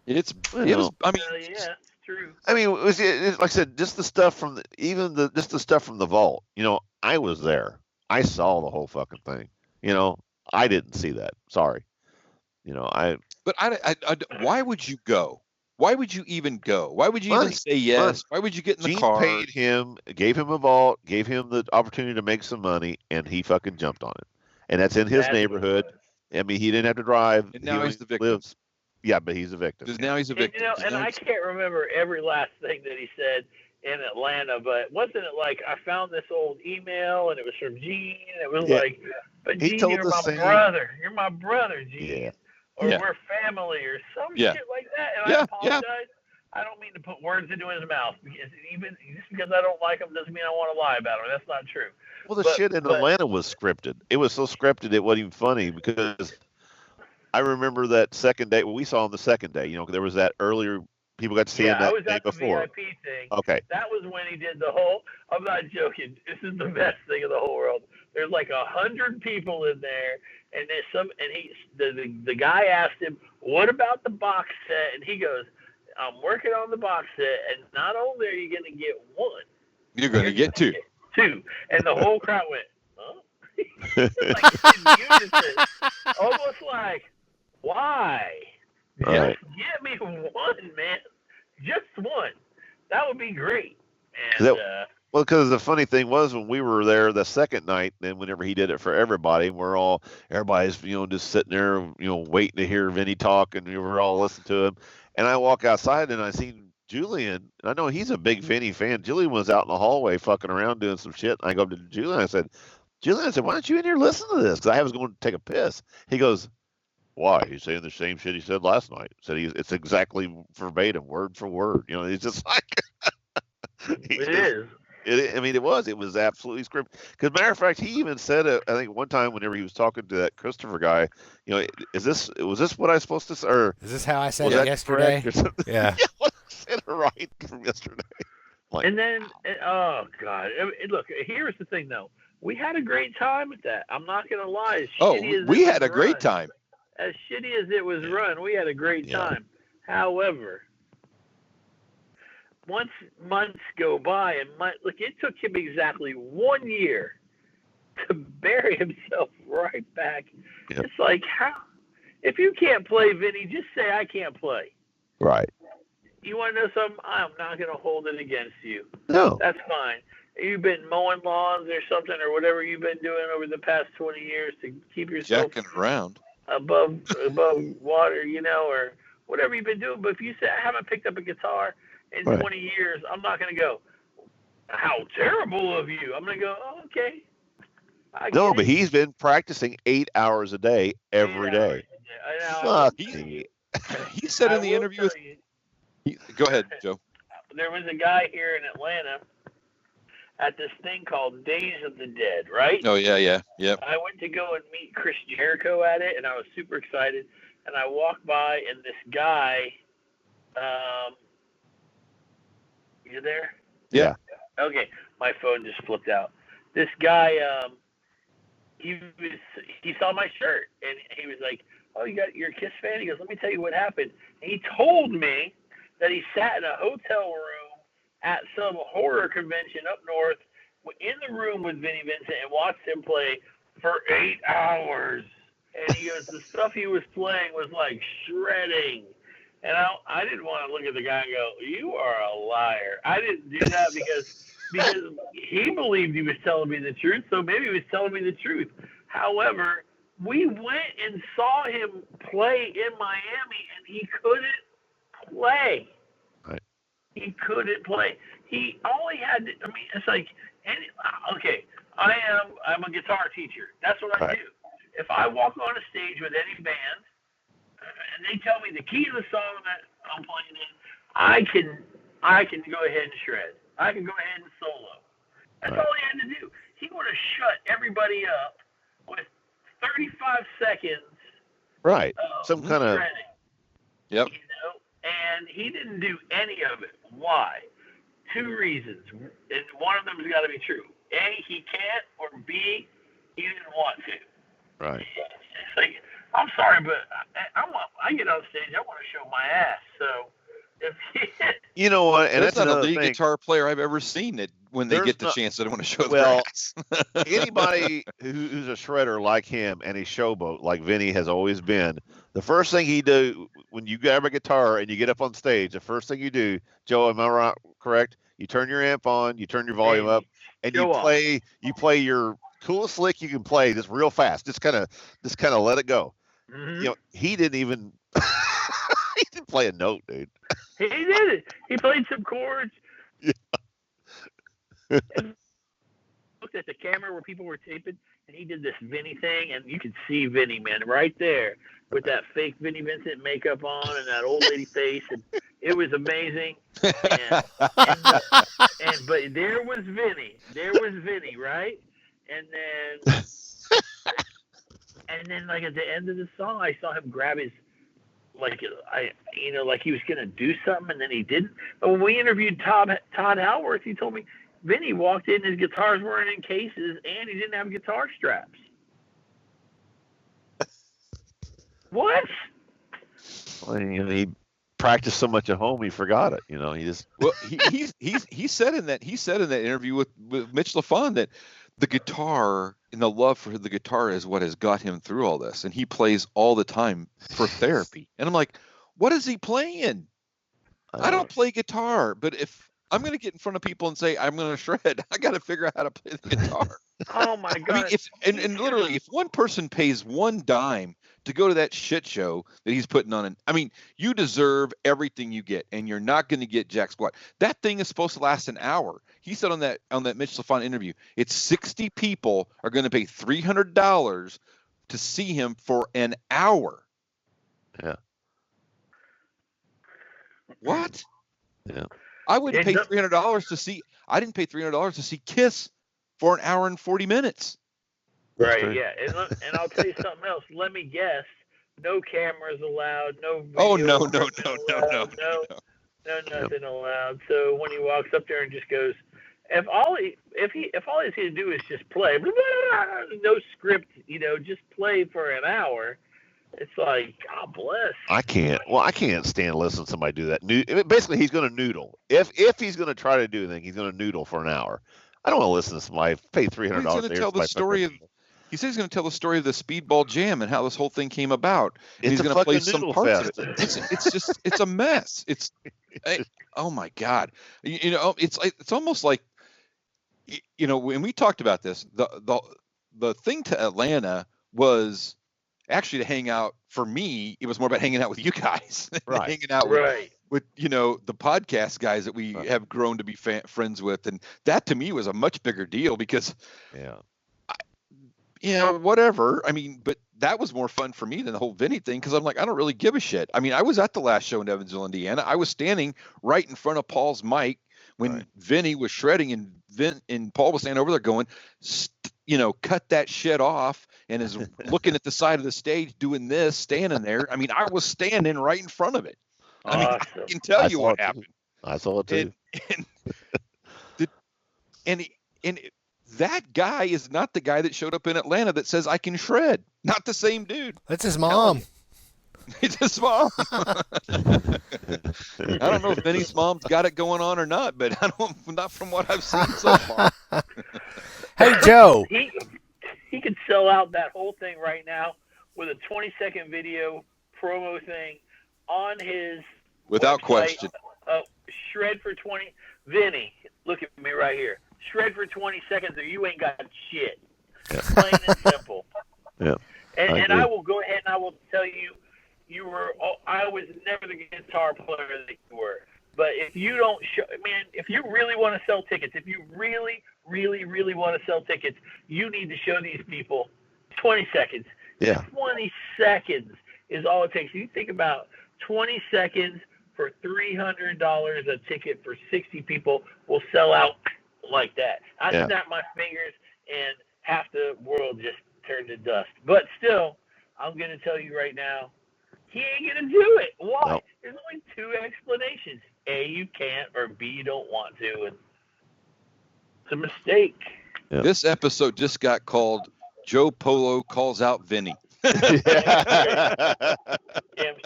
it was. I mean, Yeah, it's true. I mean, it like I said, just the stuff from the stuff from the vault. I was there. I saw the whole fucking thing. I didn't see that. Sorry. But why would you go? Why would you even go? Why would you even say yes? Money. Why would you get in the Gene car? paid him, gave him a vault, gave him the opportunity to make some money, and he fucking jumped on it. And that's in his neighborhood. I mean, he didn't have to drive. And now he's the victim. Yeah, but he's a victim. Because now he's a victim. And I can't remember every last thing that he said in Atlanta, but wasn't it like I found this old email and it was from Gene? And it was like, but Gene, you're my brother. You're my brother, Gene. Yeah. Or we're family or some shit like that. And I apologize. I don't mean to put words into his mouth. Because just because I don't like him doesn't mean I want to lie about him. That's not true. Well, the shit in Atlanta was scripted. It was so scripted it wasn't even funny because I remember that second day. Well, we saw on the second day. There was that earlier. People got to see him that day before. VIP thing. Okay. That was when he did the whole. I'm not joking. This is the best thing in the whole world. There's like 100 people in there, and the guy asked him, "What about the box set?" And he goes, "I'm working on the box set, and not only are you going to get one, you're going to get two." And the whole crowd went, "Huh?" Like in unison, almost like, "Why? Just give me one, man. Just one. That would be great." And well, because the funny thing was when we were there the second night, then whenever he did it for everybody, everybody's just sitting there, waiting to hear Vinnie talk, and we were all listening to him. And I walk outside and I seen Julian. And I know he's a big Vinnie fan. Julian was out in the hallway fucking around doing some shit. And I go up to Julian. I said, "Why don't you in here listen to this?" Because I was going to take a piss. He goes, "Why? He's saying the same shit he said last night." Said it's exactly verbatim, word for word. He's just like it is. It was absolutely scripted. Because matter of fact, he even said, I think one time whenever he was talking to that Christopher guy, was this what I was supposed to say? Or is this how I said it yesterday? Yeah. What I said right from yesterday. And then, oh God, look. Here's the thing, though. we had a great time at that. I'm not going to lie. As We had a great time. As shitty as it was run, we had a great time. However, once months go by, and look, it took him exactly 1 year to bury himself right back. Yep. It's like, how? If you can't play, Vinny, just say I can't play. Right. You want to know something? I'm not going to hold it against you. No. That's fine. You've been mowing lawns or something or whatever you've been doing over the past 20 years to keep yourself jacking around above water, or whatever you've been doing. But if you say, I haven't picked up a guitar in 20 years, I'm not going to go, how terrible of you. I'm going to go, oh, okay. No, but he's been practicing 8 hours a day every day. Fuck me. He said in the interview go ahead, Joe. There was a guy here in Atlanta at this thing called Days of the Dead, right? Oh, yeah. Yep. I went to go and meet Chris Jericho at it, and I was super excited. And I walked by, and this guy, you there? Yeah. Okay, my phone just flipped out. This guy, he saw my shirt, and he was like, oh, you're a KISS fan? He goes, let me tell you what happened. And he told me that he sat in a hotel room at some horror convention up north in the room with Vinnie Vincent and watched him play for 8 hours. And he goes, the stuff he was playing was like shredding. And I didn't want to look at the guy and go, you are a liar. I didn't do that because he believed he was telling me the truth, so maybe he was telling me the truth. However, we went and saw him play in Miami, and he couldn't play. Right. He couldn't play. He only had to, it's like, okay, I'm a guitar teacher. That's what I do. If I walk on a stage with any band, and they tell me the key to the song that I'm playing in, I can go ahead and shred. I can go ahead and solo. That's all he had to do. He would have shut everybody up with 35 seconds. Right. Some kind of. Yep. And he didn't do any of it. Why? 2 reasons. And one of them has got to be true. A, he can't, or B, he didn't want to. Right. It's like, I'm sorry, but I get on stage, I want to show my ass. So if you know what, and that's not a lead guitar player I've ever seen that when they get the chance they want to show their ass. Anybody who's a shredder like him and a showboat like Vinny has always been, the first thing he do when you grab a guitar and you get up on stage, the first thing you do, Joe, am I right, correct? You turn your amp on, you turn your volume up, and you play your coolest lick you can play just real fast. Just kind of let it go. Mm-hmm. He didn't even he didn't play a note, dude. He did it. He played some chords. Yeah. Looked at the camera where people were taping, and he did this Vinny thing, and you could see Vinny, man, right there with that fake Vinnie Vincent makeup on and that old lady face, and it was amazing. But there was Vinny, right? And then like at the end of the song, I saw him grab his, like he was gonna do something, and then he didn't. But when we interviewed Todd Halworth, he told me Vinny walked in, his guitars weren't in cases, and he didn't have guitar straps. What? Well, he practiced so much at home, he forgot it. He just. Well, he said in that interview with Mitch LaFon that the guitar and the love for the guitar is what has got him through all this, and he plays all the time for therapy. And I'm like, what is he playing? I don't play guitar, but if I'm going to get in front of people and say I'm going to shred, I got to figure out how to play the guitar. Oh my God! I mean, and literally, if one person pays one dime to go to that shit show that he's putting on, you deserve everything you get, and you're not going to get jack squat. That thing is supposed to last an hour. He said on that Mitch LaFon interview, it's 60 people are going to pay $300 to see him for an hour. Yeah. What? Yeah. I wouldn't pay $300 to see. I didn't pay $300 to see KISS for an hour and 40 minutes. Right. Yeah. And I'll tell you something else. Let me guess. No cameras allowed. No. Oh no. No nothing allowed. So when he walks up there and just goes, if all he's going to do is just play, no script, just play for an hour, it's like, God bless. I can't stand listening to somebody do that. Basically, he's going to noodle. If he's going to try to do anything, he's going to noodle for an hour. I don't want to listen to somebody pay $300. He's going to tell the story of. He says he's going to tell the story of the Speedball Jam and how this whole thing came about. And he's going to play some parts of it. It's a mess. Oh my God. It's almost like, when we talked about this, the thing to Atlanta was actually to hang out. For me, it was more about hanging out with you guys, right? Hanging out with the podcast guys that we have grown to be friends with, and that to me was a much bigger deal because, whatever. I mean, but that was more fun for me than the whole Vinnie thing because I'm like, I don't really give a shit. I mean, I was at the last show in Evansville, Indiana. I was standing right in front of Paul's mic when Vinnie was shredding, and Paul was standing over there going, cut that shit off, and is looking at the side of the stage doing this, standing there. I mean, I was standing right in front of it. I mean, I can tell you what happened. I saw it too. And that guy is not the guy that showed up in Atlanta that says I can shred. Not the same dude. That's his mom. It's his mom. I don't know if Vinnie's mom's got it going on or not, but not from what I've seen so far. Hey, Joe. He could sell out that whole thing right now with a 20-second video promo thing on his without website. Question. Shred for 20. Vinnie, look at me right here. Shred for 20 seconds or you ain't got shit. Plain and simple. Yeah. And I will go ahead and I will tell you, I was never the guitar player that you were. But if you don't if you really want to sell tickets, if you really, really, really want to sell tickets, you need to show these people 20 seconds. Yeah. 20 seconds is all it takes. You think about 20 seconds for $300 a ticket for 60 people will sell out like that. I snap my fingers and half the world just turned to dust. But still, I'm going to tell you right now, he ain't going to do it. Why? Nope. There's only two explanations. A, you can't, or B, you don't want to. And it's a mistake. Yep. This episode just got called Joe Polo Calls Out Vinnie. Damn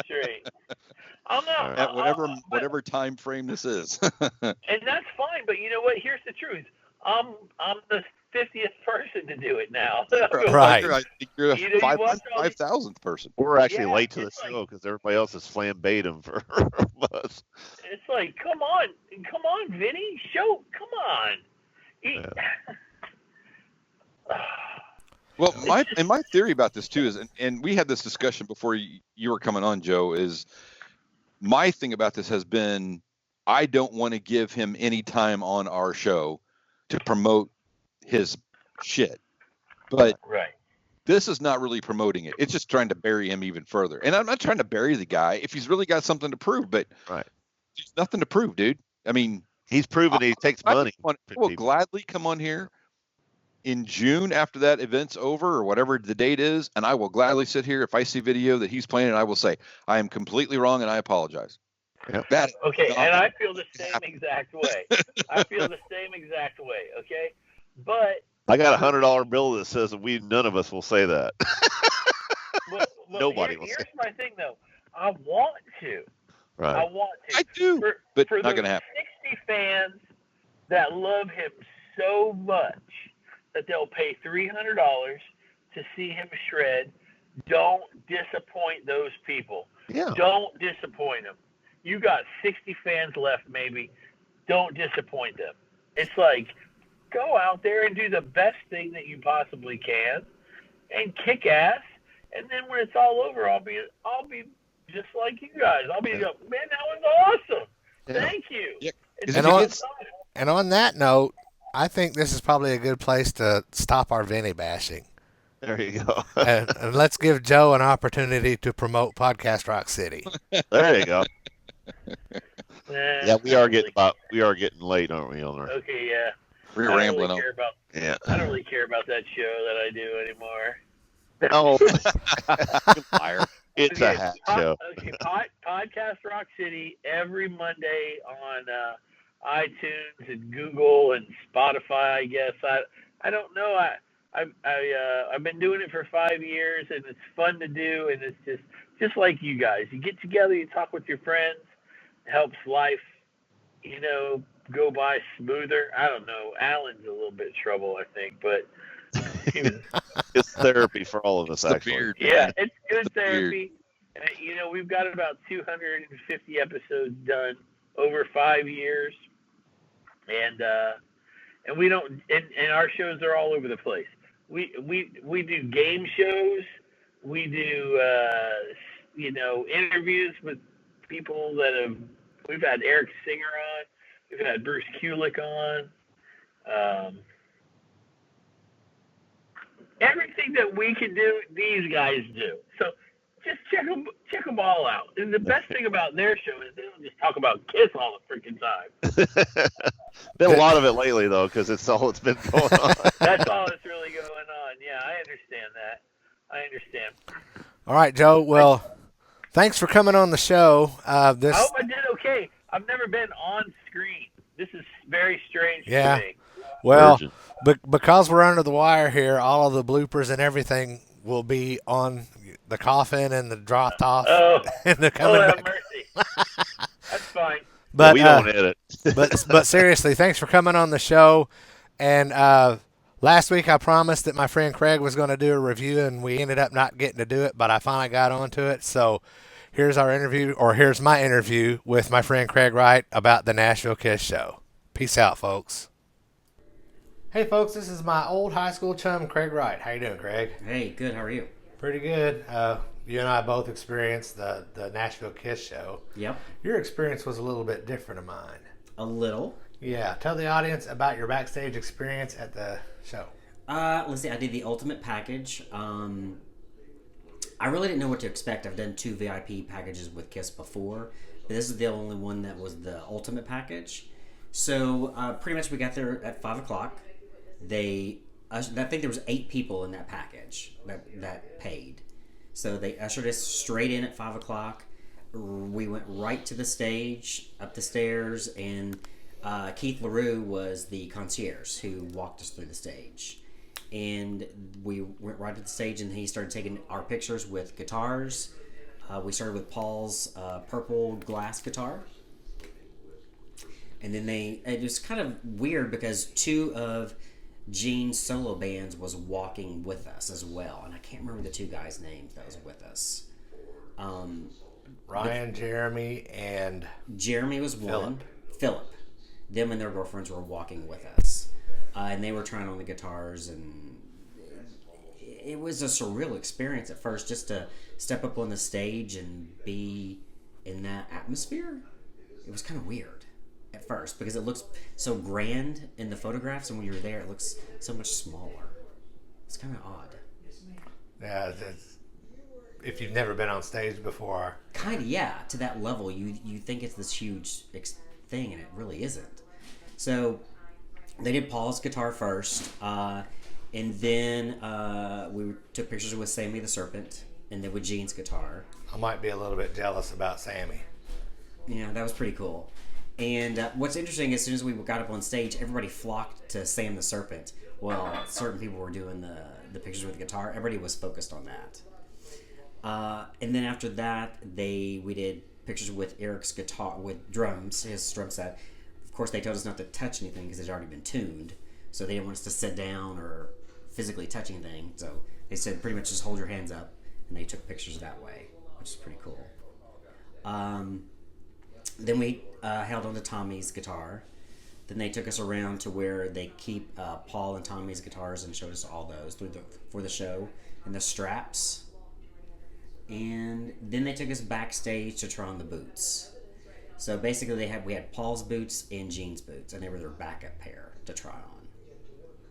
straight. I'm not. At whatever time frame this is. And that's fine, but you know what? Here's the truth. I'm the 50th person to do it now. Right. I think you're a 5,000th person. We're actually late to the show because everybody else is flambéed him for us. It's like, come on, Vinnie, come on. Well, my theory about this too is, and we had this discussion before you were coming on, Joe, is my thing about this has been, I don't want to give him any time on our show to promote his shit. But this is not really promoting it. It's just trying to bury him even further. And I'm not trying to bury the guy if he's really got something to prove, but there's nothing to prove, dude. I mean, he's proven he takes money. I will gladly come on here in June after that event's over or whatever the date is, and I will gladly sit here if I see video that he's playing, and I will say, I am completely wrong and I apologize. Yep. Okay, and I feel the same exact way. Okay? But I got $100 bill that says none of us will say that. But Nobody will say. Here's my thing, though. I want to. Right. I want to. I do, but for not going to happen. 60 fans that love him so much that they'll pay $300 to see him shred, don't disappoint those people. Yeah. Don't disappoint them. You got 60 fans left, maybe. Don't disappoint them. It's like, go out there and do the best thing that you possibly can and kick ass. And then when it's all over, I'll be just like you guys. I'll be like, man, that was awesome. Yeah. Thank you. Yeah. And on that note, I think this is probably a good place to stop our Vinnie bashing. There you go. and let's give Joe an opportunity to promote Podcast Rock City. There you go. Yeah, we are getting late, aren't we, on our? Okay, yeah. We're rambling on. I don't really care about that show that I do anymore. Oh, liar! It's a hat show. Okay, Podcast Rock City every Monday iTunes and Google and Spotify. I guess I don't know. I've been doing it for 5 years, and it's fun to do, and it's just like you guys. You get together, you talk with your friends. It helps life, go by smoother. I don't know. Alan's a little bit of trouble, I think, but he was. It's therapy for all of us, It's the actually. beard. Yeah, it's good the beard. therapy. We've got about 250 episodes done over 5 years, and we don't. And our shows are all over the place. We do game shows. We do interviews with people that have. We've had Eric Singer on. We've had Bruce Kulick on. Everything that we can do, these guys do. So just check them all out. And the best thing about their show is they don't just talk about Kiss all the freaking time. Been a lot of it lately, though, because it's all that's been going on. That's all that's really going on. Yeah, I understand that. I understand. All right, Joe. Well, thanks for coming on the show. I hope I did okay. I've never been on screen. This is very strange to me. Well, because we're under the wire here, all of the bloopers and everything will be on the coffin and the dropped off. And the coming have back. mercy. That's fine. But we don't edit. but seriously, thanks for coming on the show. And last week I promised that my friend Craig was going to do a review, and we ended up not getting to do it, but I finally got onto it. So here's my interview with my friend Craig Wright about the Nashville KISS show. Peace out, folks. Hey, folks, this is my old high school chum, Craig Wright. How you doing, Craig? Hey, good. How are you? Pretty good. You and I both experienced the Nashville KISS show. Yep. Your experience was a little bit different than mine. A little. Yeah. Tell the audience about your backstage experience at the show. Let's see. I did the ultimate package. I really didn't know what to expect. I've done 2 VIP packages with KISS before, but this is the only one that was the ultimate package. So pretty much we got there at 5 o'clock. I think there was 8 people in that package that paid. So they ushered us straight in at 5 o'clock. We went right to the stage, up the stairs, and Keith LaRue was the concierge who walked us through the stage. And we went right to the stage, and he started taking our pictures with guitars. We started with Paul's purple glass guitar. And then it was kind of weird because 2 of Gene's solo bands was walking with us as well, and I can't remember the 2 guys' names that was with us. Ryan, Jeremy, and Jeremy was one. Philip. Them and their girlfriends were walking with us, and they were trying on the guitars, and it was a surreal experience at first just to step up on the stage and be in that atmosphere. It was kind of weird at first because it looks so grand in the photographs, and when you're there it looks so much smaller. It's kind of odd. Yeah, if you've never been on stage before. Kind of, yeah, to that level you think it's this huge thing, and it really isn't. So they did Paul's guitar first, and then we took pictures with Sammy the Serpent, and then with Gene's guitar. I might be a little bit jealous about Sammy. Yeah, that was pretty cool. And what's interesting, as soon as we got up on stage, everybody flocked to Sam the Serpent. Well, certain people were doing the pictures with the guitar. Everybody was focused on that. And then after that, we did pictures with Eric's guitar, with drums, his drum set. Of course, they told us not to touch anything because it's already been tuned. So they didn't want us to sit down or physically touch anything. So they said pretty much just hold your hands up. And they took pictures that way, which is pretty cool. Then we held on to Tommy's guitar. Then they took us around to where they keep Paul and Tommy's guitars and showed us all those for the show and the straps. And then they took us backstage to try on the boots. So basically we had Paul's boots and Gene's boots, and they were their backup pair to try on.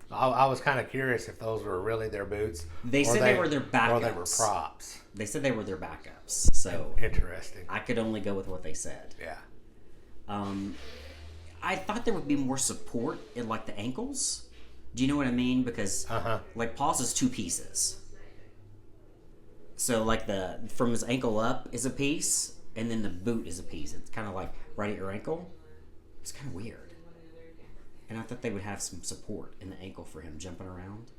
I was kind of curious if those were really their boots. They said they were their backups. Or they were props. They said they were their backups. So interesting. I could only go with what they said. Yeah. I thought there would be more support in like the ankles. Do you know what I mean? Because like Paul's is 2 pieces. So like from his ankle up is a piece, and then the boot is a piece. It's kind of like right at your ankle. it's kind of weird. And I thought they would have some support in the ankle for him jumping around.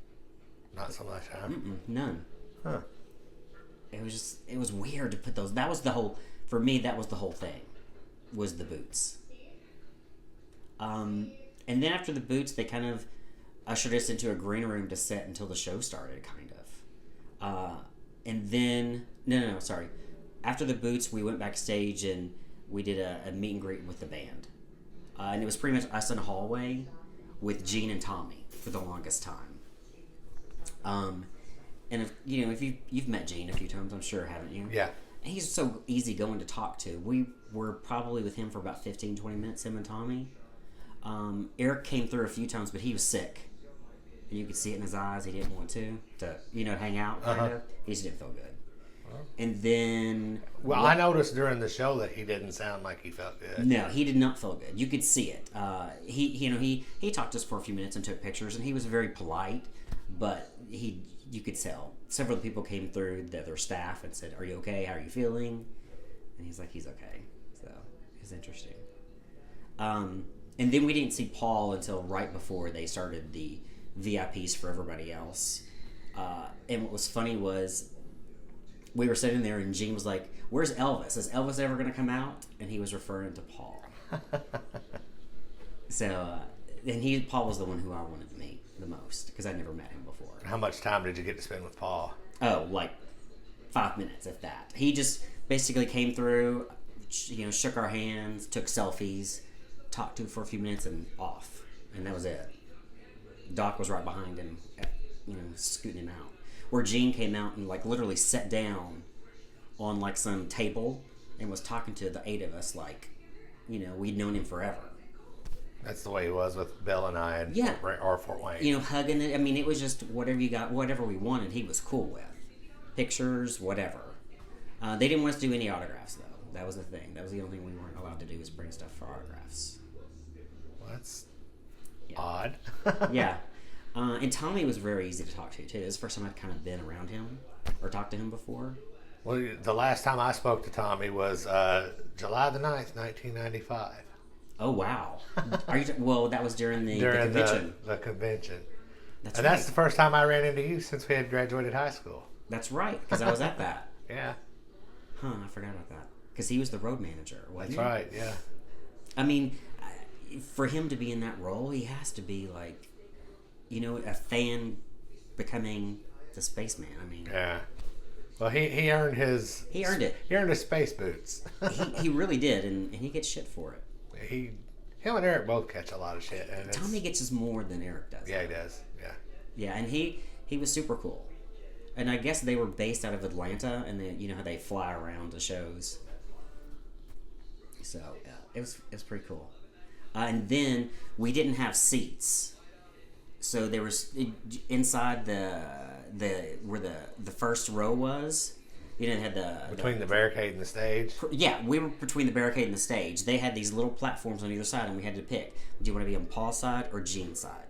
Not so much, huh? None. Huh. It was weird to put those. That was the whole, for me, that was the whole thing, was the boots. And then after the boots, they kind of ushered us into a green room to sit until the show started, kind of. And then, sorry. After the boots, we went backstage and we did a meet and greet with the band. And it was pretty much us in a hallway with Gene and Tommy for the longest time. And if you've met Gene a few times, I'm sure, haven't you? Yeah. And he's so easygoing to talk to. We were probably with him for about 15, 20 minutes, him and Tommy. Eric came through a few times, but he was sick. And you could see it in his eyes. He didn't want to hang out, kind of. He just didn't feel good. And then... Well, I noticed during the show that he didn't sound like he felt good. No, he did not feel good. You could see it. He talked to us for a few minutes and took pictures, and he was very polite, but you could tell. Several people came through, their staff, and said, "Are you okay? How are you feeling?" And he's like, he's okay. So, it was interesting. And then we didn't see Paul until right before they started the VIPs for everybody else. And what was funny was we were sitting there and Gene was like, "Where's Elvis? Is Elvis ever going to come out?" And he was referring to Paul. So, and Paul was the one who I wanted to meet the most because I'd never met him before. How much time did you get to spend with Paul? Oh, like 5 minutes, if that. He just basically came through, shook our hands, took selfies, talked to him for a few minutes, and off. And that was it. Doc was right behind him, scooting him out. Where Gene came out and literally sat down on some table and was talking to the 8 of us we'd known him forever. That's the way he was with Bill and I and Fort Wayne. Hugging it. I mean, it was just whatever you got, whatever we wanted, he was cool with. Pictures, whatever. They didn't want us to do any autographs, though. That was the thing. That was the only thing we weren't allowed to do was bring stuff for autographs. Well, that's odd. Yeah. And Tommy was very easy to talk to, too. It was the first time I'd kind of been around him or talked to him before. Well, the last time I spoke to Tommy was July the 9th, 1995. Oh, wow. Well, that was during the convention. The convention. That's and right. that's the first time I ran into you since we had graduated high school. That's right, because I was at that. Yeah. Huh, I forgot about that. Because he was the road manager, wasn't he? That's right, yeah. I mean, for him to be in that role, he has to be a fan becoming the spaceman. I mean... Yeah. Well, he earned his... He earned it. He earned his space boots. he really did, and he gets shit for it. Him and Eric both catch a lot of shit. And Tommy gets us more than Eric does. Yeah, he does. Yeah. Yeah, and he was super cool. And I guess they were based out of Atlanta, and they, how they fly around to shows. So yeah, it was pretty cool. And then we didn't have seats, so there was inside where the first row was. They had between the barricade and the stage. Yeah, we were between the barricade and the stage. They had these little platforms on either side, and we had to pick: do you want to be on Paul's side or Gene's side?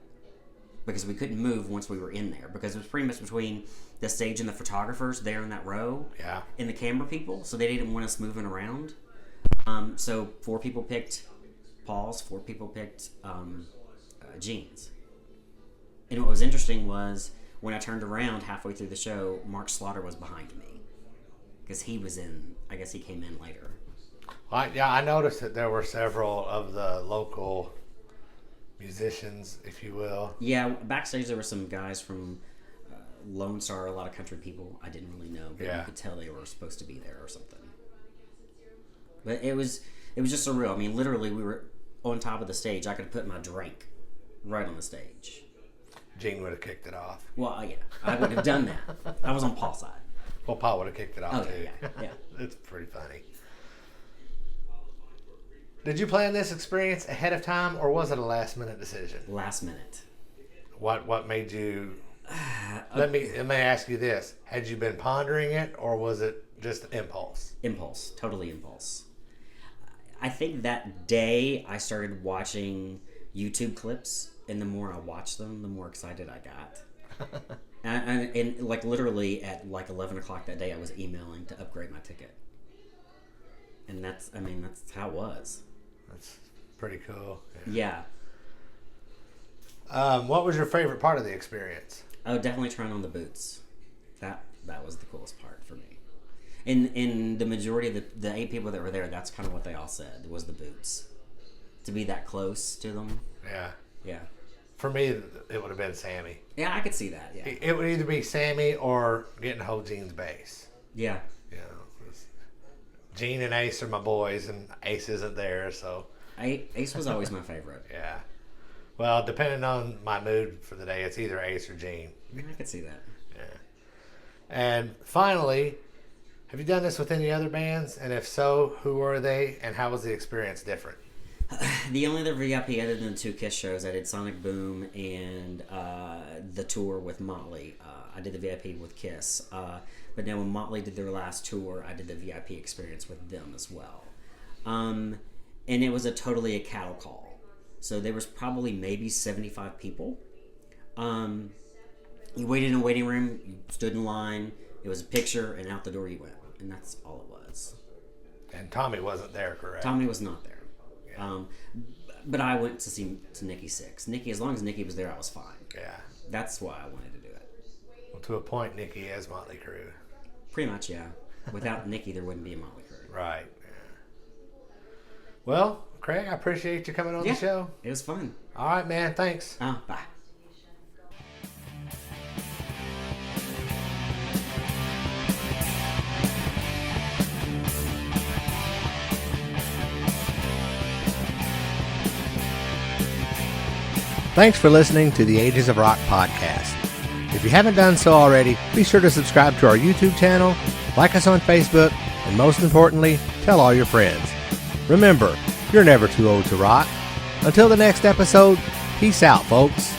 Because we couldn't move once we were in there, because it was pretty much between the stage and the photographers there in that row. Yeah. And the camera people, so they didn't want us moving around. So 4 people picked Paul's, 4 people picked Gene's. And what was interesting was when I turned around halfway through the show, Mark Slaughter was behind me. Because he was in, I guess he came in later. I noticed that there were several of the local musicians, if you will. Yeah, backstage there were some guys from Lone Star, a lot of country people I didn't really know, but you could tell they were supposed to be there or something. But it was just surreal. I mean, literally, we were on top of the stage. I could have put my drink right on the stage. Gene would have kicked it off. Well, yeah, I would have done that. I was on Paul's side. Well, Paul would have kicked it off, too. Yeah. It's pretty funny. Did you plan this experience ahead of time, or was it a last-minute decision? Last minute. What made you... Let me ask you this. Had you been pondering it, or was it just impulse? Impulse. Totally impulse. I think that day I started watching YouTube clips, and the more I watched them, the more excited I got. And literally at 11 o'clock that day, I was emailing to upgrade my ticket. And that's how it was. Pretty cool. Yeah. What was your favorite part of the experience? Oh, definitely trying on the boots. That was the coolest part for me. In the majority of the 8 people that were there, that's kind of what they all said, was the boots. To be that close to them. Yeah. Yeah. For me, it would have been Sammy. Yeah, I could see that, yeah. It would either be Sammy or getting hold Gene's bass. Yeah. You know, Gene and Ace are my boys, and Ace isn't there, so. Ace was always my favorite. Yeah. Well, depending on my mood for the day, it's either Ace or Gene. I could see that. Yeah. And finally, have you done this with any other bands? And if so, who are they, and how was the experience different? The only other VIP other than the 2 KISS shows, I did Sonic Boom and the tour with Motley. I did the VIP with KISS. But now when Motley did their last tour, I did the VIP experience with them as well. And it was totally a cattle call. So there was probably maybe 75 people. You waited in a waiting room, you stood in line, it was a picture, and out the door you went. And that's all it was. And Tommy wasn't there, correct? Tommy was not there. But I went to see Nikki Sixx. Nikki, as long as Nikki was there, I was fine. Yeah. That's why I wanted to do it. Well, to a point, Nikki is Motley Crue. Pretty much, yeah. Without Nikki, there wouldn't be a Motley Crue. Right. Yeah. Well, Craig, I appreciate you coming on the show. It was fun. All right, man. Thanks. Bye. Thanks for listening to the Ages of Rock podcast. If you haven't done so already, be sure to subscribe to our YouTube channel, like us on Facebook, and most importantly, tell all your friends. Remember, you're never too old to rock. Until the next episode, peace out, folks.